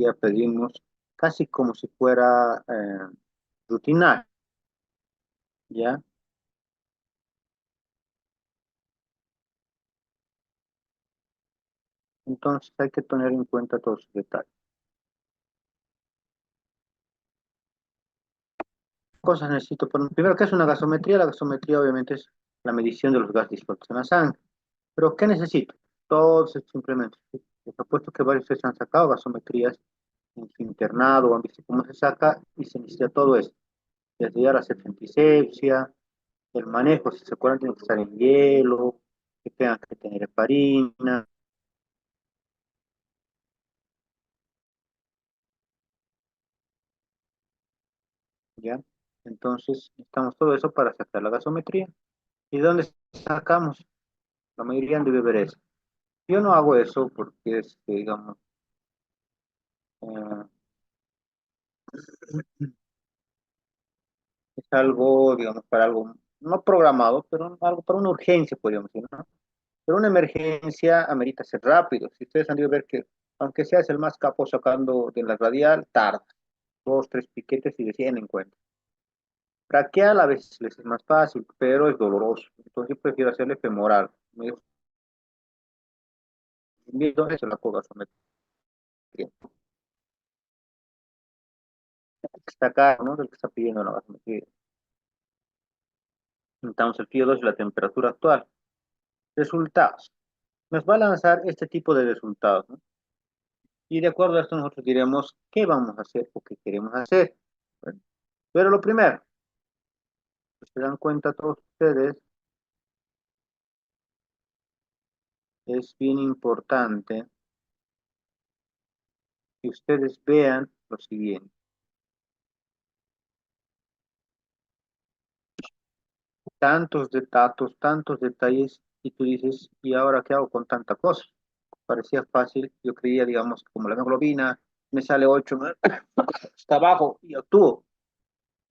ya pedimos casi como si fuera rutinario, ¿ya? Entonces hay que tener en cuenta todos esos detalles. Cosas necesito, primero, ¿qué es una gasometría? La gasometría obviamente es la medición de los gases disueltos en la sangre. Pero ¿qué necesito? Todos estos implementos. Por supuesto que varios de ustedes han sacado gasometrías en su internado o han visto cómo se saca y se necesita todo eso. Desde ya la sepsia, el manejo, si se acuerdan, tiene que estar en hielo, que tengan que tener heparina, ¿ya? Entonces, necesitamos todo eso para sacar la gasometría. ¿Y de dónde sacamos? La mayoría han de beber eso. Yo no hago eso porque es, digamos, eh, es algo, digamos, para algo no programado, pero algo para una urgencia, podríamos decir, ¿no? Pero una emergencia amerita ser rápido. Si ustedes han de ver que, aunque seas el más capo sacando de la radial, tarda dos, tres piquetes y deciden en cuenta. Braquial a veces les es más fácil, pero es doloroso. Entonces yo prefiero hacerle femoral. Me dijo, eso la puedo someter. Está acá, ¿no? Del que está pidiendo la gasometría. Entonces el PIO2 es la temperatura actual. Resultados. Nos va a lanzar este tipo de resultados, ¿no? Y de acuerdo a esto nosotros diremos qué vamos a hacer o qué queremos hacer. Bueno, pero lo primero, si se dan cuenta todos ustedes, es bien importante que ustedes vean lo siguiente. Tantos de datos, tantos detalles, y tú dices, ¿y ahora qué hago con tanta cosa? Parecía fácil, yo creía, digamos, como la hemoglobina me sale 8, está abajo y actúo.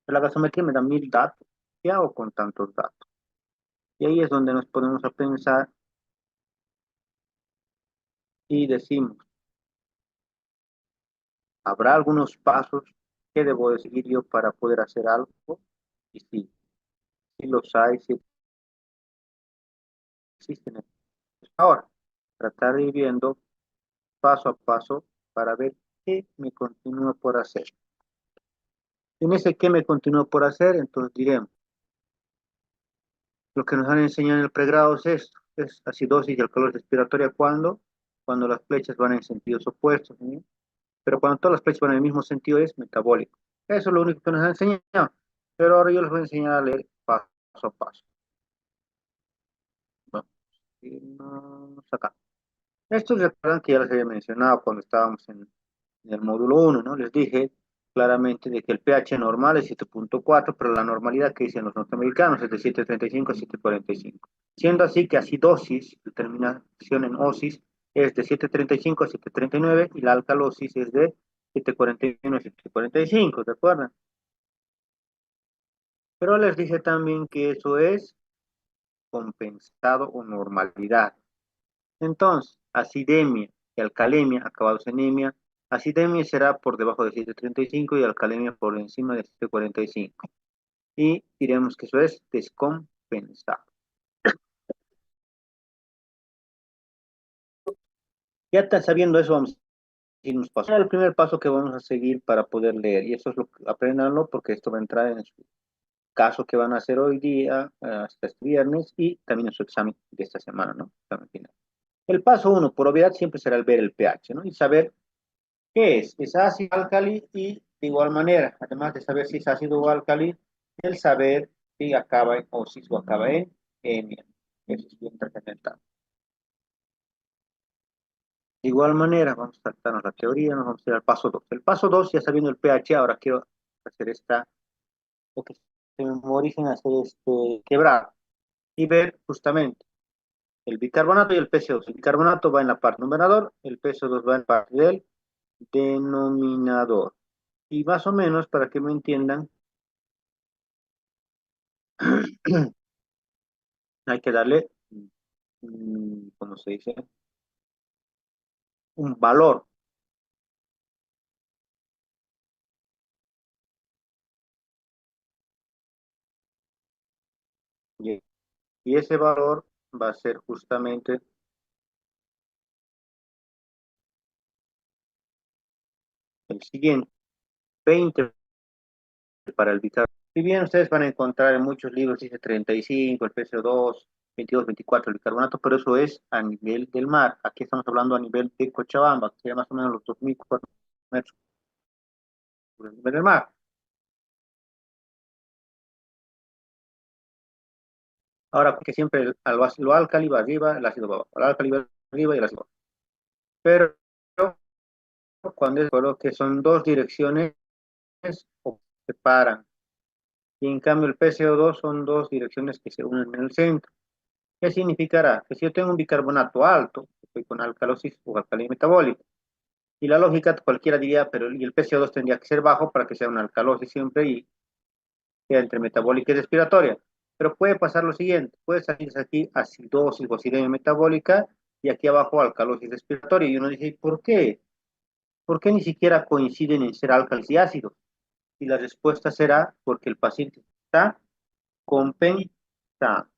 Pero la gasometría me da 1000 datos. ¿Qué hago con tantos datos? Y ahí es donde nos ponemos a pensar y decimos, ¿habrá algunos pasos que debo de seguir yo para poder hacer algo? Y sí, sí los hay, sí existen. Ahora, tratar de ir viendo paso a paso para ver qué me continúa por hacer. En ese qué me continúa por hacer, entonces diremos, lo que nos han enseñado en el pregrado es esto, es acidosis y alcalosis respiratoria cuando las flechas van en sentidos opuestos, ¿sí? Pero cuando todas las flechas van en el mismo sentido es metabólico. Eso es lo único que nos han enseñado. Pero ahora yo les voy a enseñar a leer paso a paso. Vamos acá. Estos recuerdan que ya les había mencionado cuando estábamos en el módulo uno, ¿no? Les dije claramente de que el pH normal es 7,4, pero la normalidad que dicen los norteamericanos es de 7,35 a 7,45. Siendo así que acidosis, determinación en osis, es de 7,35 a 7,39 y la alcalosis es de 7,41 a 7,45, ¿de acuerdo? Pero les dije también que eso es compensado o normalidad. Entonces, acidemia y alcalemia, acabados en anemia, acidemia será por debajo de 7,35 y alcalemia por encima de 7,45. Y diremos que eso es descompensado. Ya está sabiendo eso, vamos a irnos paso. El primer paso que vamos a seguir para poder leer, y eso es lo que aprendanlo porque esto va a entrar en su caso que van a hacer hoy día, hasta este viernes, y también en su examen de esta semana, ¿no? Examen final. El paso uno, por obviedad, siempre será el ver el pH, ¿no? Y saber qué es ácido álcali y de igual manera, además de saber si es ácido o álcali, el saber si acaba en osis o acaba en hemia. Eso es bien trascendental. De igual manera, vamos a saltarnos la teoría, nos vamos a ir al paso 2. El paso 2, ya sabiendo el pH, ahora quiero hacer lo que se memoricen, hacer quebrar y ver justamente el bicarbonato y el PCO2. El bicarbonato va en la parte numerador, el PCO2 va en la parte del denominador. Y más o menos, para que me entiendan, hay que darle, ¿cómo se dice? Un valor. Y ese valor va a ser justamente el siguiente, 20 para el bicarbonato. Si bien ustedes van a encontrar en muchos libros, dice 35, el PCO2, 22, 24, el bicarbonato, pero eso es a nivel del mar. Aquí estamos hablando a nivel de Cochabamba, que sería más o menos los 2.400 metros sobre el nivel del mar. Ahora, que siempre lo álcali va arriba, el ácido va abajo, el álcali va arriba y el ácido va abajo. Pero cuando es lo que son dos direcciones, o se separan. Y en cambio el PCO2 son dos direcciones que se unen en el centro. ¿Qué significará? Que si yo tengo un bicarbonato alto, estoy con alcalosis o alcalía metabólica, y la lógica cualquiera diría, pero y el PCO2 tendría que ser bajo para que sea una alcalosis siempre y sea entre metabólica y respiratoria. Pero puede pasar lo siguiente, puede salir aquí acidosis o acidemia metabólica y aquí abajo alcalosis respiratoria. Y uno dice, ¿por qué? ¿Por qué ni siquiera coinciden en ser álcalis y ácidos? Y la respuesta será porque el paciente está compensando.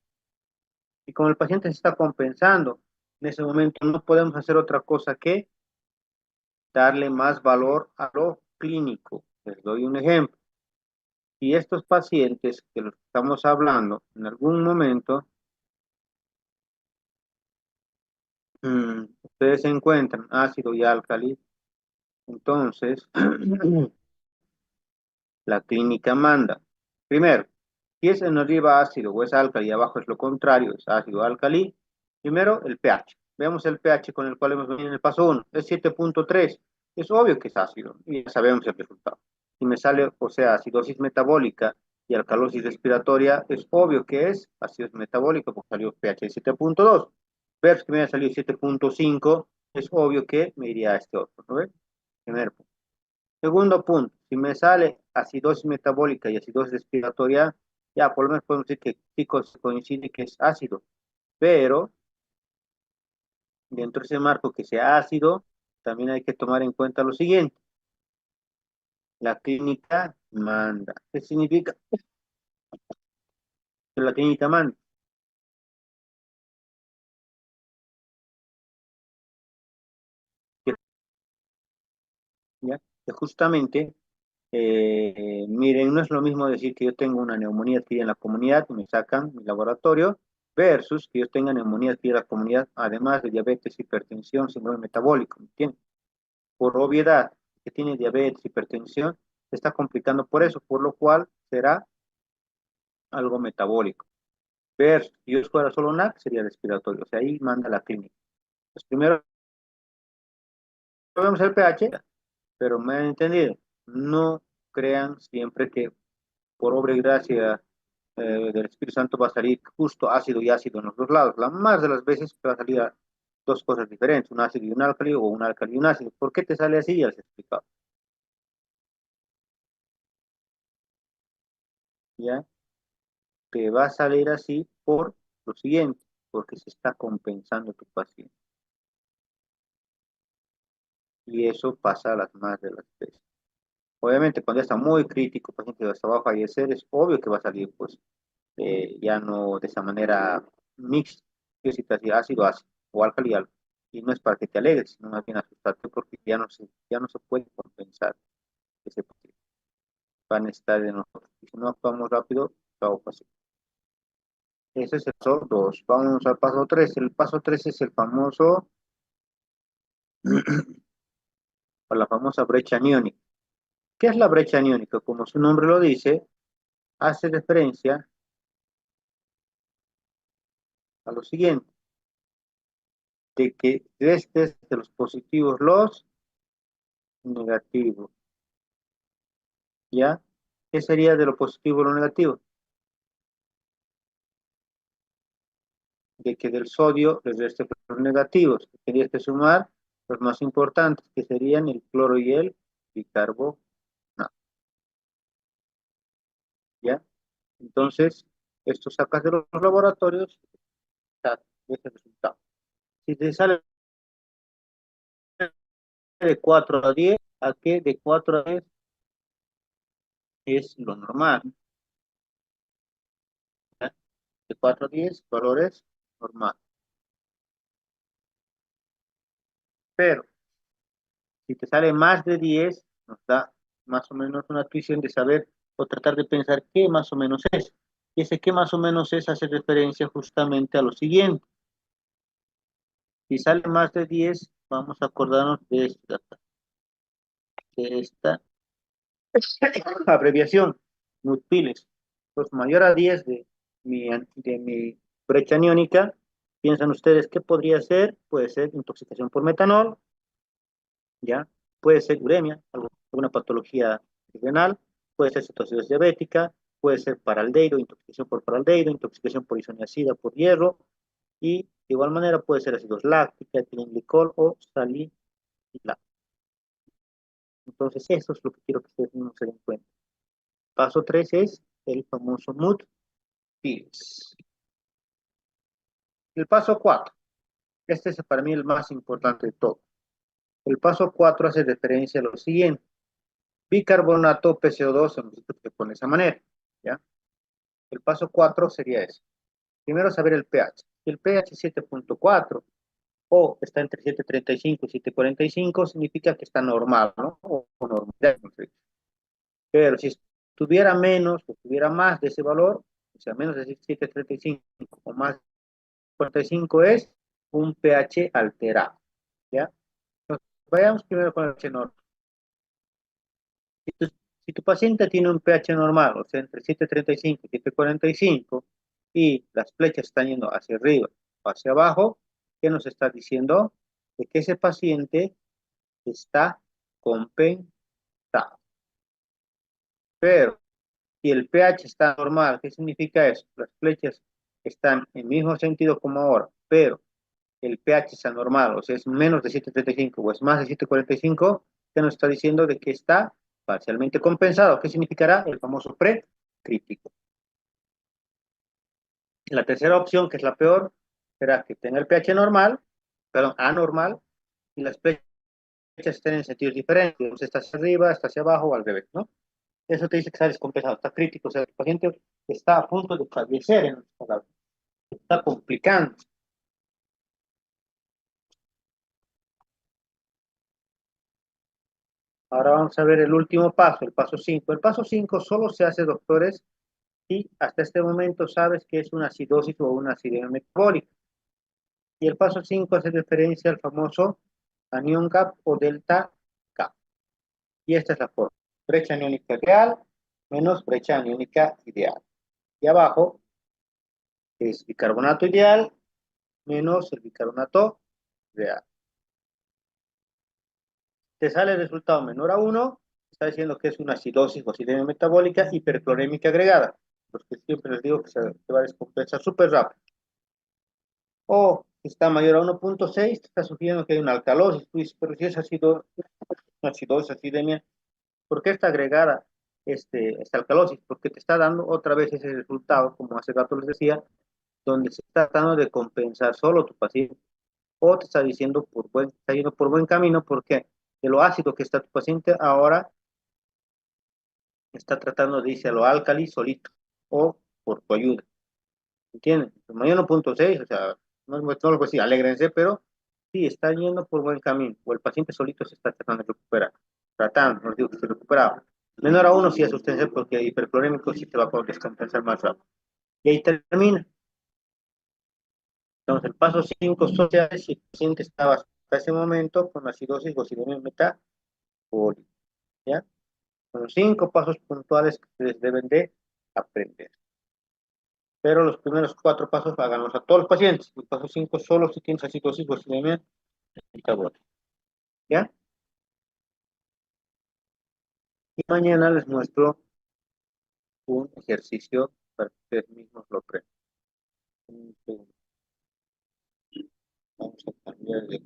Y como el paciente se está compensando, en ese momento no podemos hacer otra cosa que darle más valor a lo clínico. Les doy un ejemplo. Si estos pacientes que los estamos hablando en algún momento, ustedes encuentran ácido y álcali, entonces la clínica manda. Primero, si es en arriba ácido o es álcali y abajo es lo contrario, es ácido álcali, primero el pH. Veamos el pH con el cual hemos venido en el paso 1. Es 7.3. Es obvio que es ácido y ya sabemos el resultado. Si me sale, o sea, acidosis metabólica y alcalosis respiratoria, es obvio que es acidosis metabólica porque salió pH de 7.2. Versus que me haya salido 7.5, es obvio que me iría a este otro. ¿No ve? Primer punto. Segundo punto, si me sale acidosis metabólica y acidosis respiratoria, ya por lo menos podemos decir que sí coincide que es ácido, pero dentro de ese marco que sea ácido, también hay que tomar en cuenta lo siguiente, la clínica manda. ¿Qué significa que la clínica manda? Que, ¿ya? Que justamente, miren, no es lo mismo decir que yo tengo una neumonía adquirida en la comunidad, me sacan mi laboratorio, versus que yo tenga neumonía adquirida en la comunidad, además de diabetes, hipertensión, síndrome metabólico, ¿me entiendes? Por obviedad, que tiene diabetes, hipertensión, se está complicando por eso, por lo cual será algo metabólico. Ver, si yo fuera solo NAC, sería respiratorio, o sea, ahí manda la clínica. Pues primero vemos el pH, pero me han entendido, no crean siempre que por obra y gracia del Espíritu Santo va a salir justo ácido y ácido en los dos lados. La más de las veces va a salir a dos cosas diferentes, un ácido y un álcali o un álcali y un ácido. ¿Por qué te sale así? Ya les he explicado. ¿Ya? Te va a salir así por lo siguiente, porque se está compensando tu paciente. Y eso pasa a las más de las veces. Obviamente, cuando ya está muy crítico, el paciente hasta va a fallecer, es obvio que va a salir, pues, ya no de esa manera mixta, que si te hacía ácido, ácido, o álcali, álcali. Y no es para que te alegres, sino más bien asustarte porque ya no se puede compensar ese paciente. Van a estar de nosotros. Y si no actuamos rápido, chao paciente. Ese es el paso 2. Vamos al paso 3. El paso 3 es el famoso, o la famosa brecha aniónica. ¿Qué es la brecha aniónica? Como su nombre lo dice, hace referencia a lo siguiente, de que restes de los positivos los negativos, ¿ya? ¿Qué sería de lo positivo lo negativo? De que del sodio les reste los negativos, que tendrías que sumar los más importantes, que serían el cloro y el bicarbonato, ¿ya? Entonces, esto sacas de los laboratorios, ese resultado. Si te sale de 4 a 10, ¿a qué? De 4 a 10 es lo normal, ¿ya? De 4 a 10, valores normales. Pero si te sale más de 10, nos da más o menos una intuición de saber o tratar de pensar qué más o menos es. Y ese qué más o menos es hace referencia justamente a lo siguiente. Si sale más de 10, vamos a acordarnos de esta abreviación, NUTPILES. Pues mayor a 10 de mi brecha aniónica, piensan ustedes qué podría ser, puede ser intoxicación por metanol, ¿ya? Puede ser uremia, alguna patología renal, puede ser cetoacidosis diabética, puede ser paraldehido, intoxicación por paraldehido, intoxicación por isoniazida por hierro, y de igual manera puede ser ácidos láctica, etilenglicol o salicilato. Entonces, eso es lo que quiero que ustedes mismos se den cuenta. Paso 3 es el famoso mood pills. El paso 4, este es para mí el más importante de todo. El paso 4 hace referencia a lo siguiente. Bicarbonato PCO2 se nos pone de esa manera, ¿ya? El paso 4 sería eso. Primero saber el pH. Si el pH es 7.4 o está entre 7.35 y 7.45, significa que está normal, ¿no? O normal. Pero si estuviera menos o estuviera más de ese valor, o sea, menos de 7.35 o más de 45, es un pH alterado, ¿ya? Entonces, vayamos primero con el pH normal. Si tu paciente tiene un pH normal, o sea, entre 7.35 y 7.45, y las flechas están yendo hacia arriba o hacia abajo, ¿qué nos está diciendo? De que ese paciente está compensado. Pero si el pH está normal, ¿qué significa eso? Las flechas están en el mismo sentido como ahora, pero el pH es anormal, o sea, es menos de 7.35 o es más de 7.45, ¿qué nos está diciendo? De que está parcialmente compensado. ¿Qué significará? El famoso precrítico. La tercera opción, que es la peor, será que tenga el pH normal, perdón, anormal, y las flechas estén en sentidos diferentes. Entonces, está hacia arriba, está hacia abajo o al revés, ¿no? Eso te dice que está descompensado, está crítico, o sea, el paciente está a punto de fallecer, en otras palabras, está complicando. Ahora vamos a ver el último paso, el paso 5. El paso 5 solo se hace, doctores, si hasta este momento sabes que es una acidosis o una acidemia metabólica. Y el paso 5 hace referencia al famoso anión gap o delta gap. Y esta es la forma. Brecha aniónica real menos brecha aniónica ideal. Y abajo es bicarbonato ideal menos el bicarbonato real. Te sale el resultado menor a 1, está diciendo que es una acidosis o acidemia metabólica hiperclorémica agregada. Los que siempre les digo que se va a descompensar súper rápido. O está mayor a 1.6, te está sugiriendo que hay una alcalosis. Tú dices, pero si es acidosis, acidemia, ¿por qué está agregada esta alcalosis? Porque te está dando otra vez ese resultado, como hace rato les decía, donde se está tratando de compensar solo tu paciente, o te está diciendo está yendo por buen camino, porque de lo ácido que está tu paciente ahora está tratando de irse a lo álcali solito, o por tu ayuda, ¿entienden? Mañana 1.6, o sea, no lo puedo decir, alégrense, pero sí, está yendo por buen camino, o el paciente solito se está tratando de recuperar, tratando, no digo que se recuperaba. Menor a 1 sí asustense porque hiperclorémico sí te va a poder descompensar más rápido. Y ahí termina. Entonces, el paso 5 social, si el paciente estaba hasta ese momento con acidosis o acidemia metabólica, ¿ya? Son los 5 pasos puntuales que ustedes deben de aprender. Pero los primeros 4 pasos háganlos a todos los pacientes. El paso 5 solo si tienes acidosis o acidemia metabólica, ¿ya? Y mañana les muestro un ejercicio para que ustedes mismos lo aprendan. Vamos a cambiar de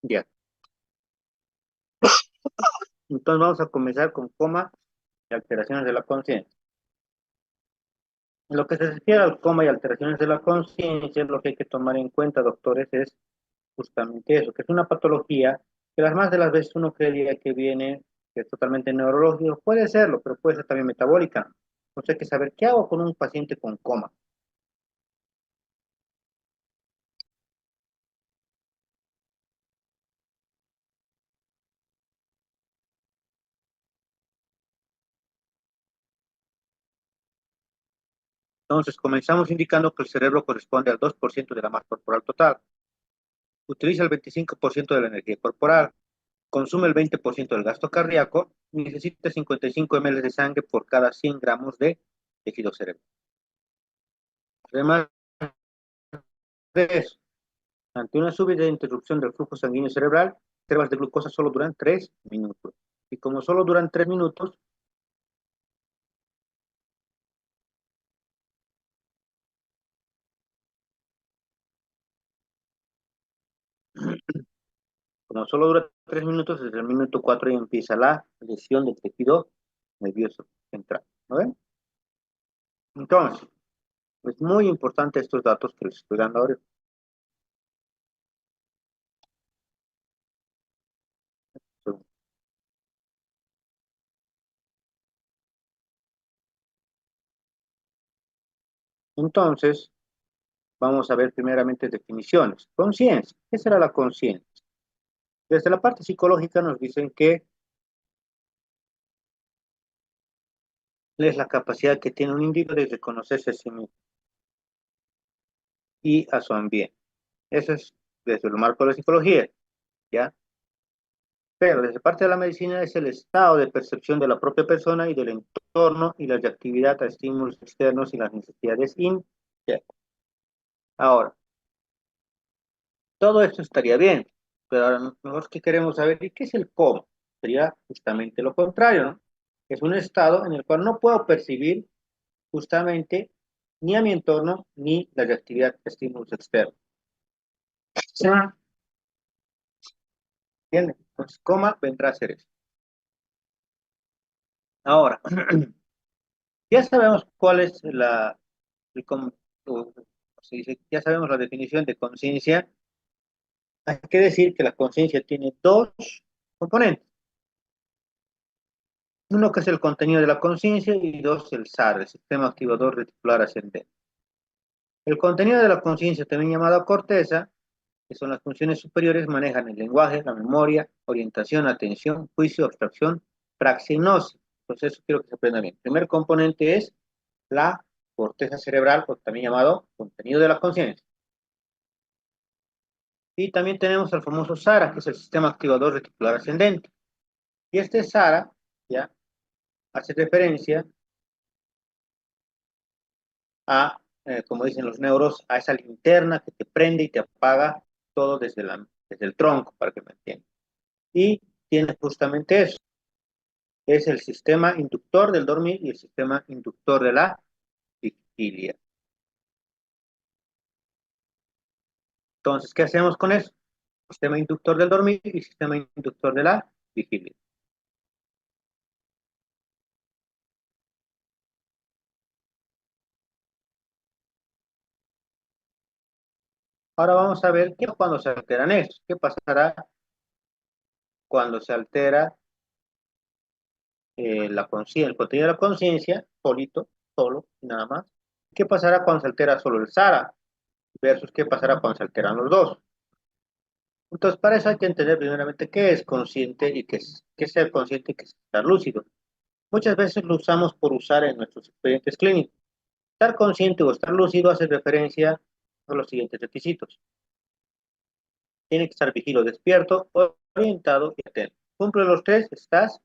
Ya. Entonces vamos a comenzar con coma y alteraciones de la conciencia. En lo que se refiere al coma y alteraciones de la conciencia, lo que hay que tomar en cuenta, doctores, es justamente eso, que es una patología que las más de las veces uno creería que viene, que es totalmente neurológico, puede serlo, pero puede ser también metabólica. Entonces hay que saber qué hago con un paciente con coma. Entonces comenzamos indicando que el cerebro corresponde al 2% de la masa corporal total, utiliza el 25% de la energía corporal, consume el 20% del gasto cardíaco y necesita 55 ml de sangre por cada 100 gramos de tejido cerebral. Además de eso, ante una súbita interrupción del flujo sanguíneo cerebral, las reservas de glucosa solo duran 3 minutos. Y como solo duran 3 minutos, como solo dura 3 minutos, desde el minuto 4 ya empieza la lesión del tejido nervioso central. ¿No ven? Entonces, es muy importante estos datos que les estoy dando ahora. Entonces, vamos a ver primeramente definiciones. Conciencia. ¿Qué será la conciencia? Desde la parte psicológica nos dicen que es la capacidad que tiene un individuo de reconocerse a sí mismo y a su ambiente. Eso es desde el marco de la psicología, ¿ya? Pero desde parte de la medicina es el estado de percepción de la propia persona y del entorno y las de actividad a estímulos externos y las necesidades internas. Ahora, todo esto estaría bien, pero ahora nosotros que queremos saber, ¿y qué es el cómo? Sería justamente lo contrario, ¿no? Es un estado en el cual no puedo percibir justamente ni a mi entorno ni las de actividad de estímulos externos. ¿Sí? ¿Entienden? Entonces, coma vendrá a ser eso. Ahora, ya sabemos cuál es el o se dice, ya sabemos la definición de conciencia. Hay que decir que la conciencia tiene dos componentes. Uno que es el contenido de la conciencia y dos, el SAR, el sistema activador reticular ascendente. El contenido de la conciencia, también llamado corteza, que son las funciones superiores, manejan el lenguaje, la memoria, orientación, atención, juicio, abstracción, praxinosis. Entonces, eso quiero que se aprenda bien. El primer componente es la corteza cerebral, o también llamado contenido de la conciencia. Y también tenemos el famoso SARA, que es el sistema activador reticular ascendente. Y este SARA, ya, hace referencia a, como dicen los neuros, a esa linterna que te prende y te apaga todo desde el tronco, para que me entiendan. Y tiene justamente eso. Es el sistema inductor del dormir y el sistema inductor de la vigilia. Entonces, ¿qué hacemos con eso? Sistema inductor del dormir y sistema inductor de la vigilia. Ahora vamos a ver qué cuando se alteran estos. ¿Qué pasará cuando se altera el contenido de la conciencia, solito, solo, nada más? ¿Qué pasará cuando se altera solo el SARA versus qué pasará cuando se alteran los dos? Entonces, para eso hay que entender primeramente qué es consciente y qué es ser consciente y qué es estar lúcido. Muchas veces lo usamos por usar en nuestros expedientes clínicos. Estar consciente o estar lúcido hace referencia a los siguientes requisitos. Tiene que estar vigilo, despierto, orientado y atento. Cumple los tres, estás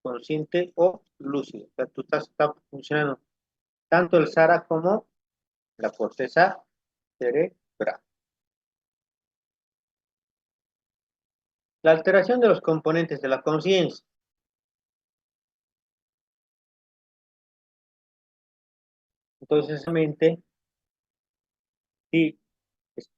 consciente o lúcido. O sea, está funcionando tanto el SARA como la corteza cerebral. La alteración de los componentes de la conciencia. Entonces, mente, sí,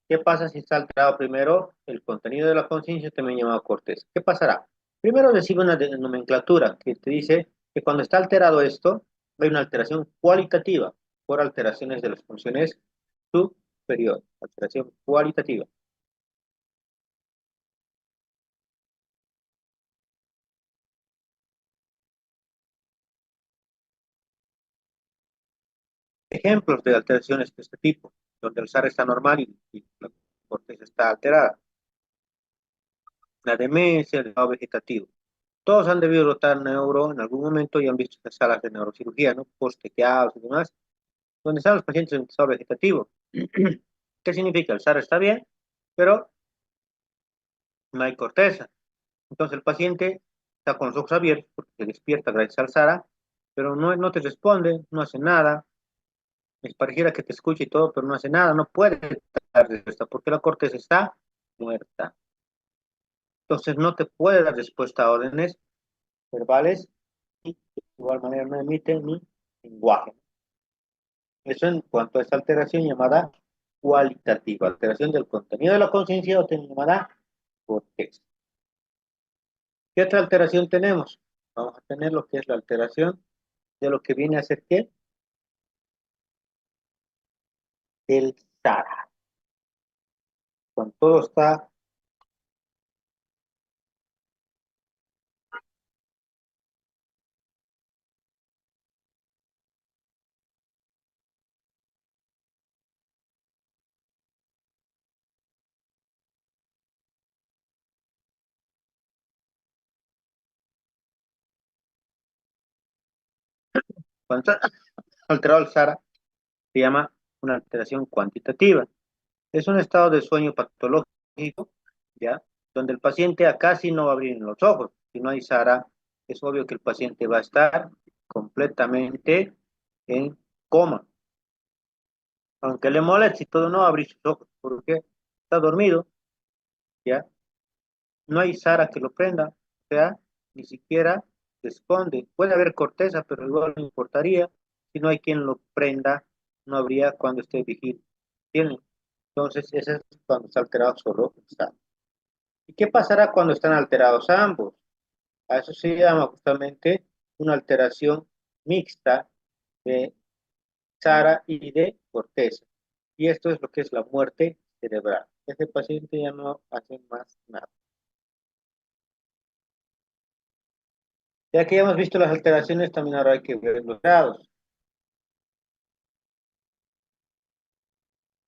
¿Qué pasa si está alterado primero el contenido de la conciencia, también llamado corteza? ¿Qué pasará? Primero recibe una nomenclatura que te dice que cuando está alterado esto, hay una alteración cualitativa por alteraciones de las funciones superiores. Alteración cualitativa. Ejemplos de alteraciones de este tipo, donde el SAR está normal y la corteza está alterada. La demencia, el estado vegetativo. Todos han debido rotar neuro en algún momento y han visto estas salas de neurocirugía, ¿no? Postequeados y demás, donde están los pacientes en estado vegetativo. ¿Qué significa? El SAR está bien, pero no hay corteza. Entonces el paciente está con los ojos abiertos porque se despierta gracias al SARA, pero no te responde, no hace nada. Es pareciera que te escucha y todo, pero no hace nada, no puede dar respuesta porque la corteza está muerta. Entonces no te puede dar respuesta a órdenes verbales y de igual manera no emite ni lenguaje. Eso en cuanto a esta alteración llamada cualitativa, alteración del contenido de la conciencia o llamada corteza. ¿Qué otra alteración tenemos? Vamos a tener lo que es la alteración de lo que viene a ser ¿qué? El SARA. Cuando todo está cuando está alterado el SARA, se llama una alteración cuantitativa. Es un estado de sueño patológico, ¿ya? Donde el paciente a casi no va a abrir los ojos. Si no hay SARA, es obvio que el paciente va a estar completamente en coma. Aunque le moleste y todo, no va a abrir sus ojos porque está dormido, ¿ya? No hay SARA que lo prenda, o sea, ni siquiera responde. Puede haber corteza, pero igual no importaría. Si no hay quien lo prenda, no habría cuando esté vigil. ¿Tienen? Entonces, ese es cuando está alterado solo el SARA. ¿Y qué pasará cuando están alterados ambos? A eso se llama justamente una alteración mixta de SARA y de corteza. Y esto es lo que es la muerte cerebral. Este paciente ya no hace más nada. Ya que ya hemos visto las alteraciones, también ahora hay que ver los grados.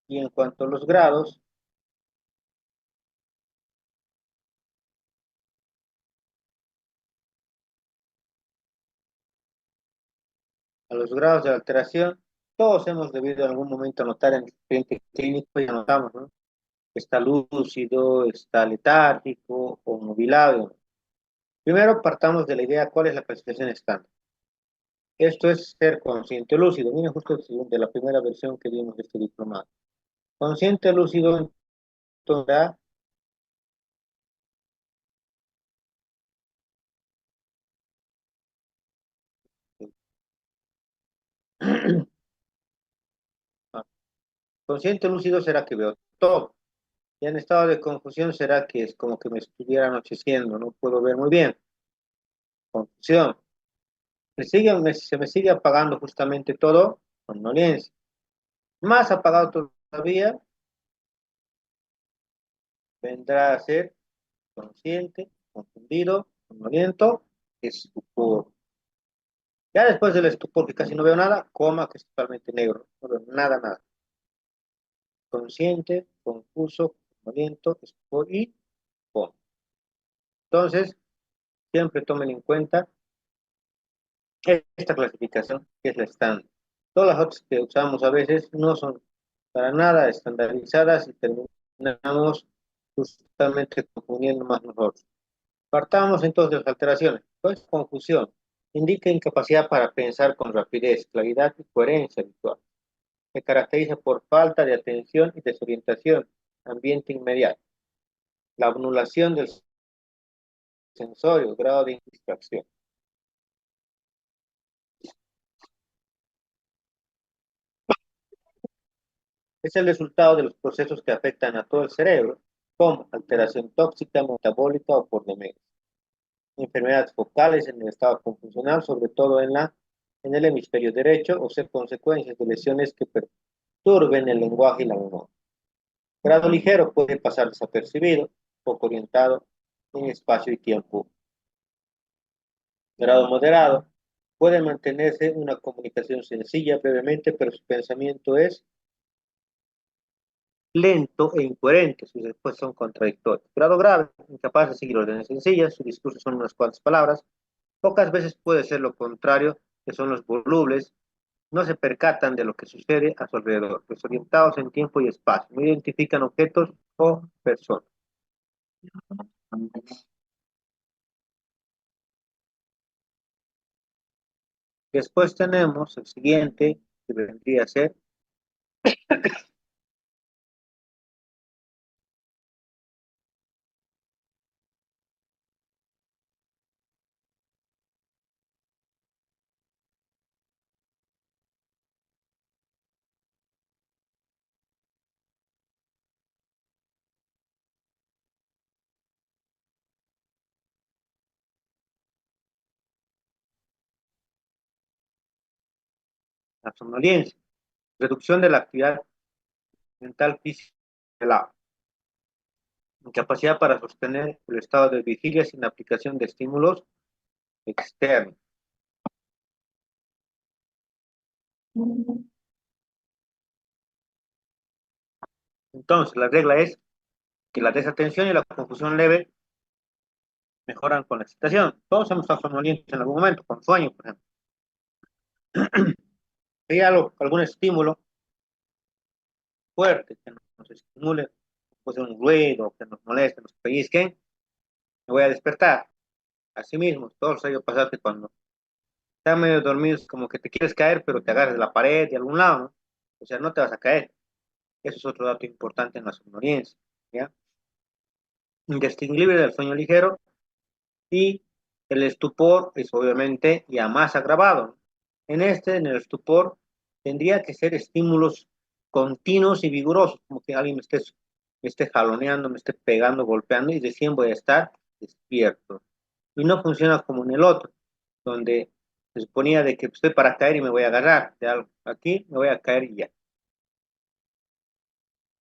Y en cuanto a los grados de alteración, todos hemos debido en algún momento notar en el expediente clínico y anotamos, ¿no? Está lúcido, está letárgico o nubilado. Primero partamos de la idea cuál es la clasificación estándar. Esto es ser consciente lúcido. Miren justo de la primera versión que vimos de este diplomado. Consciente lúcido, entonces, consciente lúcido será que veo todo. Y en estado de confusión será que es como que me estuviera anocheciendo, no puedo ver muy bien. Confusión. Se me sigue apagando justamente todo, somnolencia. Más apagado todavía vendrá a ser consciente, confundido, somnoliento, estupor. Ya después del estupor, que casi no veo nada, coma, que es totalmente negro. No veo nada, nada. Consciente, confuso, somnoliento, estupor y coma. Entonces, siempre tomen en cuenta esta clasificación, que es la estándar. Todas las otras que usamos a veces no son para nada estandarizadas y terminamos justamente confundiendo más nosotros. Partamos entonces de las alteraciones. Pues confusión. Indica incapacidad para pensar con rapidez, claridad y coherencia visual. Se caracteriza por falta de atención y desorientación, ambiente inmediato. La anulación del sensorio, grado de distracción. Es el resultado de los procesos que afectan a todo el cerebro, como alteración tóxica, metabólica o por demencia. Enfermedades focales en el estado confusional, sobre todo en el hemisferio derecho, o ser consecuencias de lesiones que perturben el lenguaje y la memoria. Grado ligero puede pasar desapercibido, poco orientado en espacio y tiempo. Grado moderado puede mantenerse una comunicación sencilla brevemente, pero su pensamiento es lento e incoherente, sus respuestas son contradictorias. Grado grave, incapaz de seguir órdenes sencillas, sus discursos son unas cuantas palabras. Pocas veces puede ser lo contrario, que son los volubles, no se percatan de lo que sucede a su alrededor, desorientados en tiempo y espacio, no identifican objetos o personas. Después tenemos el siguiente, que vendría a ser la somnolencia, reducción de la actividad mental física de la incapacidad para sostener el estado de vigilia sin aplicación de estímulos externos. Entonces, la regla es que la desatención y la confusión leve mejoran con la excitación. Todos hemos estado somnolientos en algún momento, con sueño, por ejemplo. Hay algún estímulo fuerte que nos estimule, puede ser un ruido, que nos moleste, nos pellizque, me voy a despertar. Asimismo, todos ellos pasa que cuando estás medio dormido es como que te quieres caer, pero te agarras de la pared de algún lado, ¿no? O sea, no te vas a caer. Eso es otro dato importante en la somnolencia, ¿ya? Indistinguible del sueño ligero y el estupor es obviamente ya más agravado, ¿no? En el estupor, tendría que ser estímulos continuos y vigorosos, como que alguien me esté jaloneando, me esté pegando, golpeando, y recién voy a estar despierto. Y no funciona como en el otro, donde se suponía de que estoy para caer y me voy a agarrar de algo. Aquí me voy a caer y ya.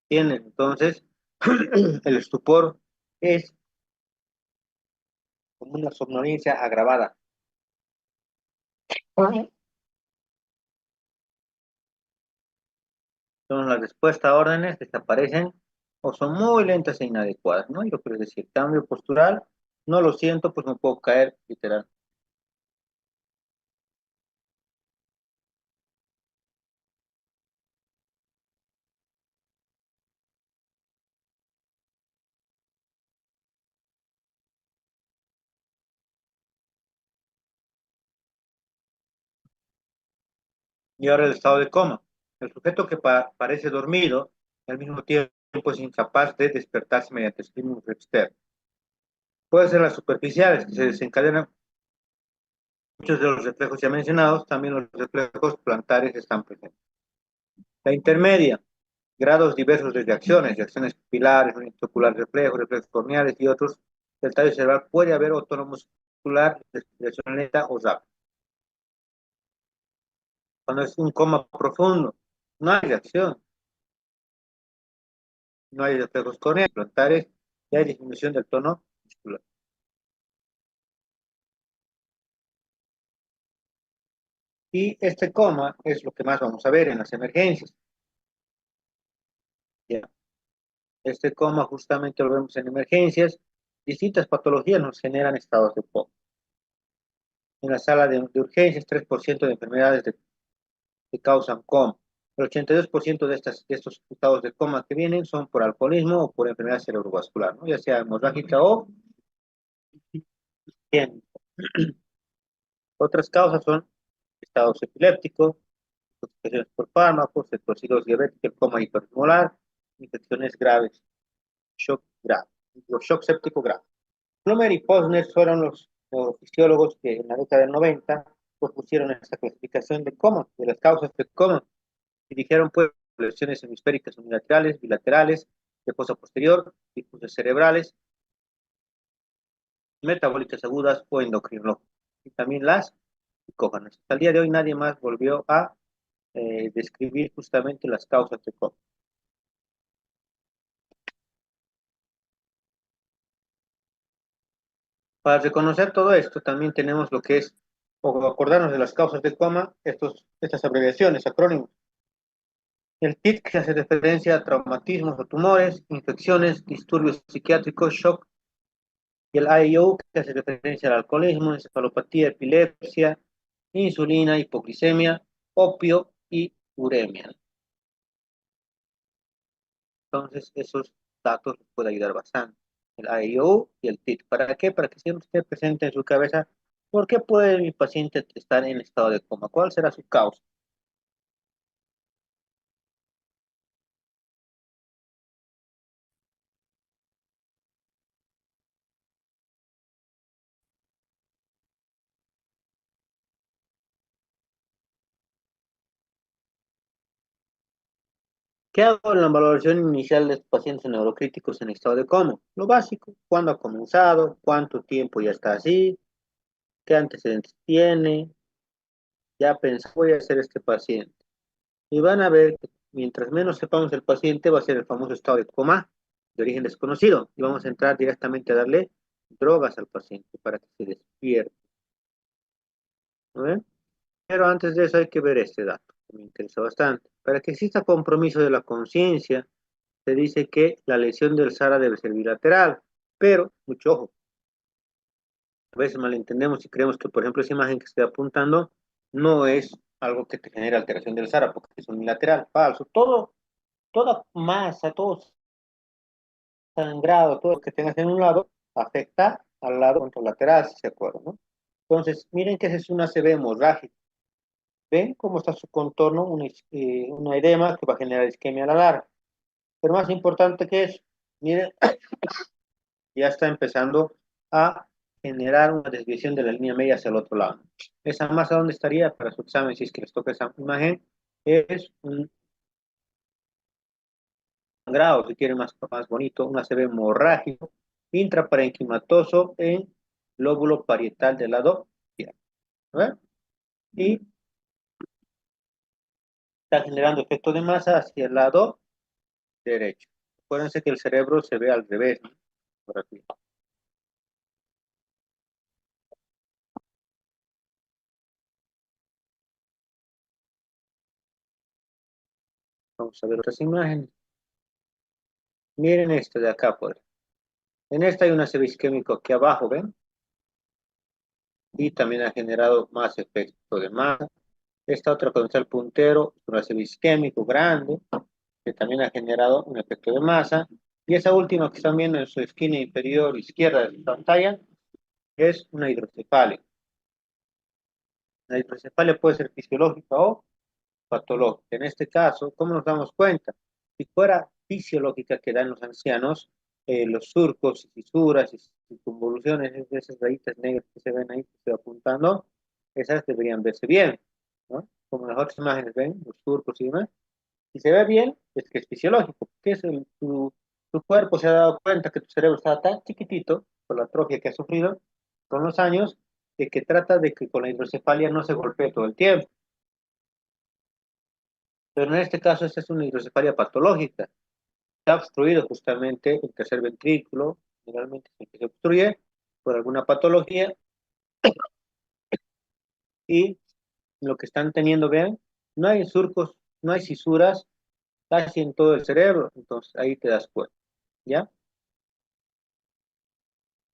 ¿Entienden? Entonces, el estupor es como una somnolencia agravada. Son las respuestas a órdenes, desaparecen o son muy lentas e inadecuadas, ¿no? Yo quiero decir, cambio postural, no lo siento, pues me puedo caer, literal. Y ahora el estado de coma. El sujeto que parece dormido, al mismo tiempo es incapaz de despertarse mediante estímulos externos. Puede ser las superficiales, que se desencadenan muchos de los reflejos ya mencionados, también los reflejos plantares están presentes. La intermedia, grados diversos de reacciones, reacciones pupilares, movimiento ocular reflejo, reflejos corneales y otros del tallo cerebral. Puede haber otono muscular, respiración lenta o rápida. Cuando es un coma profundo, no hay reacción, no hay reflejos corneales, plantares y hay disminución del tono muscular. Y este coma es lo que más vamos a ver en las emergencias. ¿Ya? Este coma justamente lo vemos en emergencias. Distintas patologías nos generan estados de coma. En la sala de urgencias, 3% de enfermedades que causan coma. El 82% de estos estados de coma que vienen son por alcoholismo o por enfermedad cerebrovascular, ¿no? Ya sea hemorrágica o bien. Otras causas son estados epilépticos, intoxicaciones por fármacos, cetoacidosis diabética, el coma hipermolar, infecciones graves, shock grave, los shock séptico grave. Plummer y Posner fueron los neurofisiólogos que en la década del 90 propusieron esta clasificación de coma, de las causas de coma, y dijeron, pues, lesiones hemisféricas unilaterales, bilaterales, de fosa posterior, difusas cerebrales, metabólicas agudas o endocrinológicas. Y también las psicógenas. Hasta el día de hoy nadie más volvió a describir justamente las causas de coma. Para reconocer todo esto, también tenemos lo que es, o acordarnos de las causas de coma, estas abreviaciones, acrónimos. El TIC que hace referencia a traumatismos o tumores, infecciones, disturbios psiquiátricos, shock, y el IO que hace referencia al alcoholismo, encefalopatía, epilepsia, insulina, hipoglicemia, opio y uremia. Entonces, esos datos les pueden ayudar bastante. El IO y el TIC. ¿Para qué? Para que siempre esté presente en su cabeza. ¿Por qué puede mi paciente estar en estado de coma? ¿Cuál será su causa? ¿Qué hago en la valoración inicial de pacientes neurocríticos en estado de coma? Lo básico, cuándo ha comenzado, cuánto tiempo ya está así, qué antecedentes tiene, ya pensé, voy a hacer este paciente. Y van a ver que mientras menos sepamos el paciente, va a ser el famoso estado de coma de origen desconocido. Y vamos a entrar directamente a darle drogas al paciente para que se despierte. ¿No ven? Pero antes de eso hay que ver este dato, que me interesa bastante. Para que exista compromiso de la conciencia, se dice que la lesión del SARA debe ser bilateral, pero, mucho ojo, a veces malentendemos y creemos que, por ejemplo, esa imagen que estoy apuntando no es algo que te genera alteración del SARA, porque es unilateral, falso. Toda masa, todo sangrado, todo lo que tengas en un lado, afecta al lado contralateral, si se acuerdan, ¿no? Entonces, miren que esa es una ACV hemorrágica. ¿Ven cómo está su contorno? Una edema que va a generar isquemia a la larga. Pero más importante que eso, miren, ya está empezando a generar una desviación de la línea media hacia el otro lado. Esa masa, ¿dónde estaría para su examen? Si es que les toca esa imagen, es un sangrado, si quieren más bonito, un ACV hemorrágico intraparenquimatoso en lóbulo parietal del lado izquierdo. ¿Ven? Y está generando efecto de masa hacia el lado derecho. Acuérdense que el cerebro se ve al revés, ¿no? Por aquí. Vamos a ver otras imágenes. Miren esto de acá, pues. En esta hay un ACV isquémico aquí abajo, ¿ven? Y también ha generado más efecto de masa. Esta otra, cuando está el puntero, un ACV isquémico grande, que también ha generado un efecto de masa. Y esa última que están viendo en su esquina inferior izquierda de la pantalla es una hidrocefalia. La hidrocefalia puede ser fisiológica o patológica. En este caso, ¿cómo nos damos cuenta? Si fuera fisiológica que dan los ancianos, los surcos y fisuras y convoluciones, esas rayitas negras que se ven ahí, que estoy apuntando, esas deberían verse bien, ¿no? Como las otras imágenes ven, los surcos y demás. Si se ve bien, es que es fisiológico, porque tu cuerpo se ha dado cuenta que tu cerebro está tan chiquitito por la atrofia que ha sufrido con los años, de que trata de que con la hidrocefalia no se golpee todo el tiempo. Pero en este caso, esta es una hidrocefalia patológica. Está obstruido justamente el tercer ventrículo, generalmente se obstruye por alguna patología y lo que están teniendo, vean, no hay surcos, no hay cisuras casi en todo el cerebro, entonces ahí te das cuenta, ¿ya?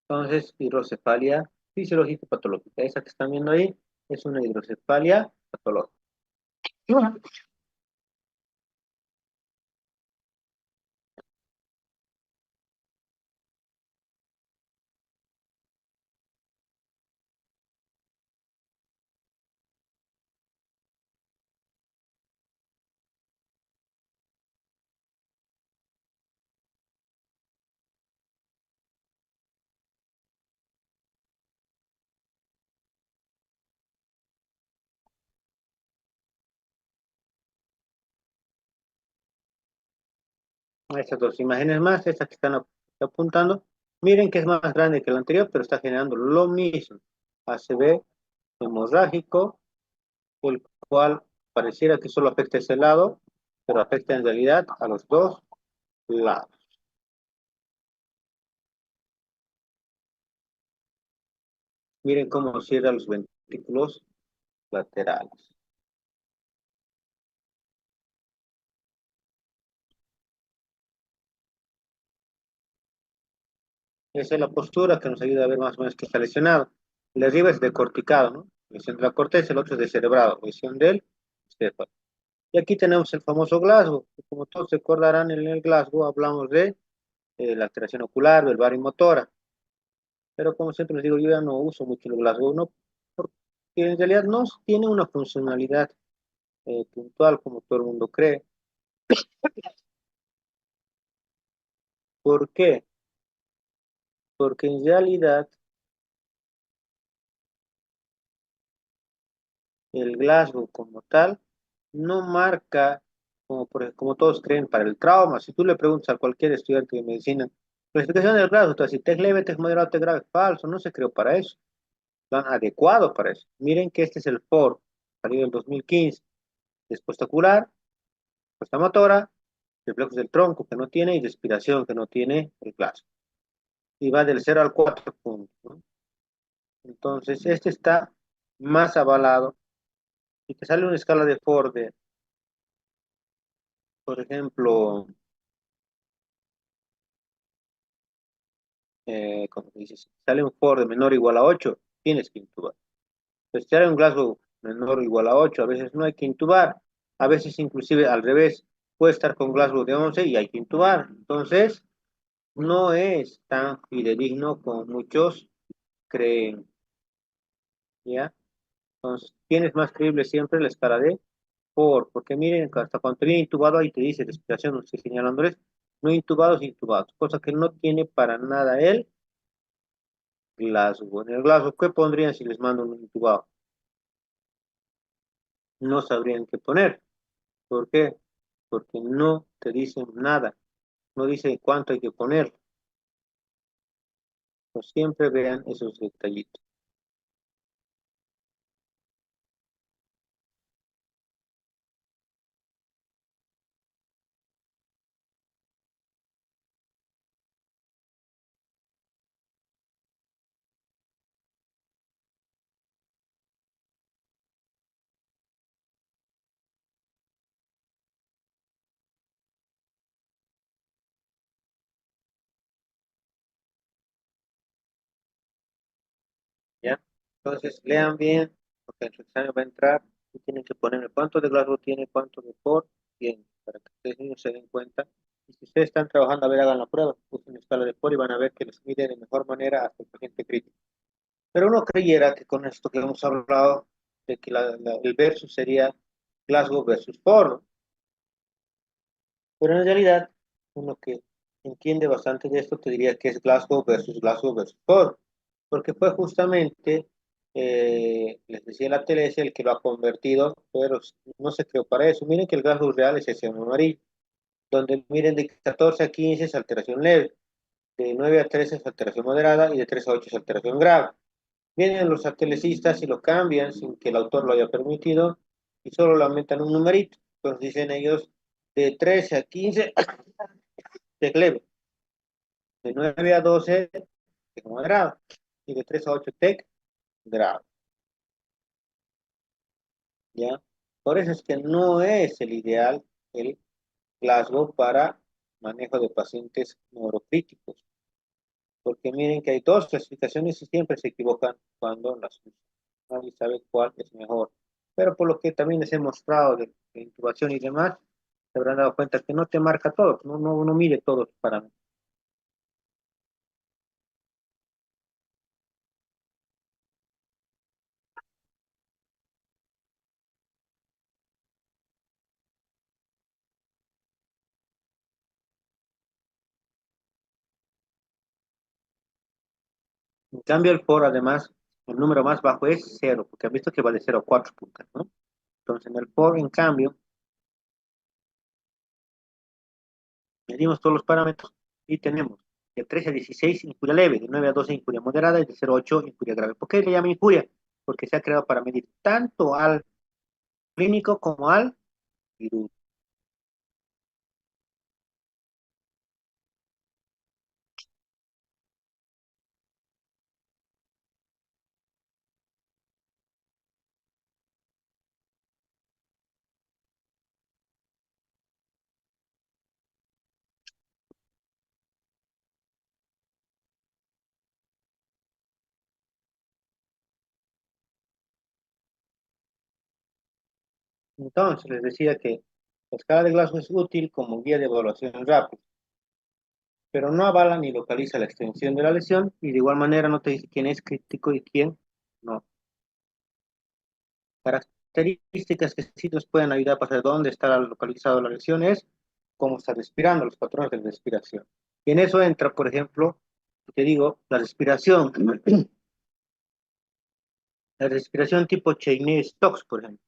Entonces, hidrocefalia fisiológica y patológica. Esa que están viendo ahí es una hidrocefalia patológica. Estas dos imágenes más, estas que están apuntando, miren que es más grande que el anterior, pero está generando lo mismo. ACV hemorrágico, el cual pareciera que solo afecta a ese lado, pero afecta en realidad a los dos lados. Miren cómo cierra los ventrículos laterales. Esa es la postura que nos ayuda a ver más o menos que está lesionado. El de arriba es decorticado, ¿no? Lesión de la corteza, el otro es descerebrado, lesión del céfalo. Y aquí tenemos el famoso Glasgow. Como todos se acordarán, en el Glasgow hablamos de la alteración ocular, del motora. Pero como siempre les digo, yo ya no uso mucho el Glasgow, ¿no? Porque en realidad no tiene una funcionalidad puntual como todo el mundo cree. ¿Por qué? Porque en realidad el Glasgow como tal no marca, como todos creen, para el trauma. Si tú le preguntas a cualquier estudiante de medicina, clasificación del Glasgow, tú vas a decir, test leve, test moderado, test grave, falso, no se creó para eso, están adecuados para eso. Miren que este es el Ford, salido en 2015, respuesta ocular, respuesta motora, reflejos del tronco que no tiene y respiración que no tiene el Glasgow. Y va del 0 al 4 puntos, ¿no? Entonces, este está más avalado y te sale una escala de Ford de, por ejemplo, como dices, sale un Ford de menor o igual a 8, tienes que intubar. Pues si sale un Glasgow menor o igual a 8, a veces no hay que intubar, a veces inclusive al revés, puede estar con Glasgow de 11 y hay que intubar. Entonces, no es tan fidedigno como muchos creen, ¿ya? Entonces, tienes más creíble siempre la escala de Ford, porque miren, hasta cuando te viene intubado ahí te dice respiración, no estoy señalándoles, no intubados, intubados, cosa que no tiene para nada el Glasgow. En el Glasgow, ¿qué pondrían si les mando un intubado? No sabrían qué poner. ¿Por qué? Porque no te dicen nada, no dicen cuánto hay que poner. Pues siempre vean esos detallitos. ¿Ya? Entonces, lean bien, porque en su examen va a entrar y tienen que poner cuánto de Glasgow tiene, cuánto de Ford, bien, para que ustedes mismos se den cuenta. Y si ustedes están trabajando, a ver, hagan la prueba, usen la escala de Ford y van a ver que les mide de mejor manera hasta el paciente crítico. Pero uno creyera que con esto que hemos hablado, de que el versus sería Glasgow versus Ford, pero en realidad, uno que entiende bastante de esto te diría que es Glasgow versus Ford, porque fue justamente, les decía la Telesa, el que lo ha convertido, pero no se creó para eso. Miren que el Glasgow real es ese amarillo, donde miren de 14 a 15 es alteración leve, de 9 a 13 es alteración moderada y de 3 a 8 es alteración grave. Vienen los atelecistas y lo cambian sin que el autor lo haya permitido y solo le aumentan un numerito. Entonces dicen ellos de 13 a 15 de leve, de 9 a 12 tec moderado y de 3 a 8 tec grave, ¿ya? Por eso es que no es el ideal el Glasgow para manejo de pacientes neurocríticos, porque miren que hay dos clasificaciones y siempre se equivocan cuando las usan. Nadie sabe cuál es mejor. Pero por lo que también les he mostrado de intubación y demás, se habrán dado cuenta que no te marca todo, no mire todos los parámetros. En cambio, el for, además, el número más bajo es cero, porque han visto que va de 0 a 4 puntas, ¿no? Entonces, en el for, en cambio, Medimos todos los parámetros y tenemos de 13 a 16 injuria leve, de 9 a 12 injuria moderada y de 0 a 8 injuria grave. ¿Por qué le llamo injuria? Porque se ha creado para medir tanto al clínico como al virus. Entonces, les decía que la escala de Glasgow es útil como guía de evaluación rápida, pero no avala ni localiza la extensión de la lesión y de igual manera no te dice quién es crítico y quién no. Características que sí nos pueden ayudar para saber dónde está localizada la lesión es cómo está respirando, los patrones de respiración. Y en eso entra, por ejemplo, te digo, la respiración, la respiración tipo Cheney-Stokes, por ejemplo.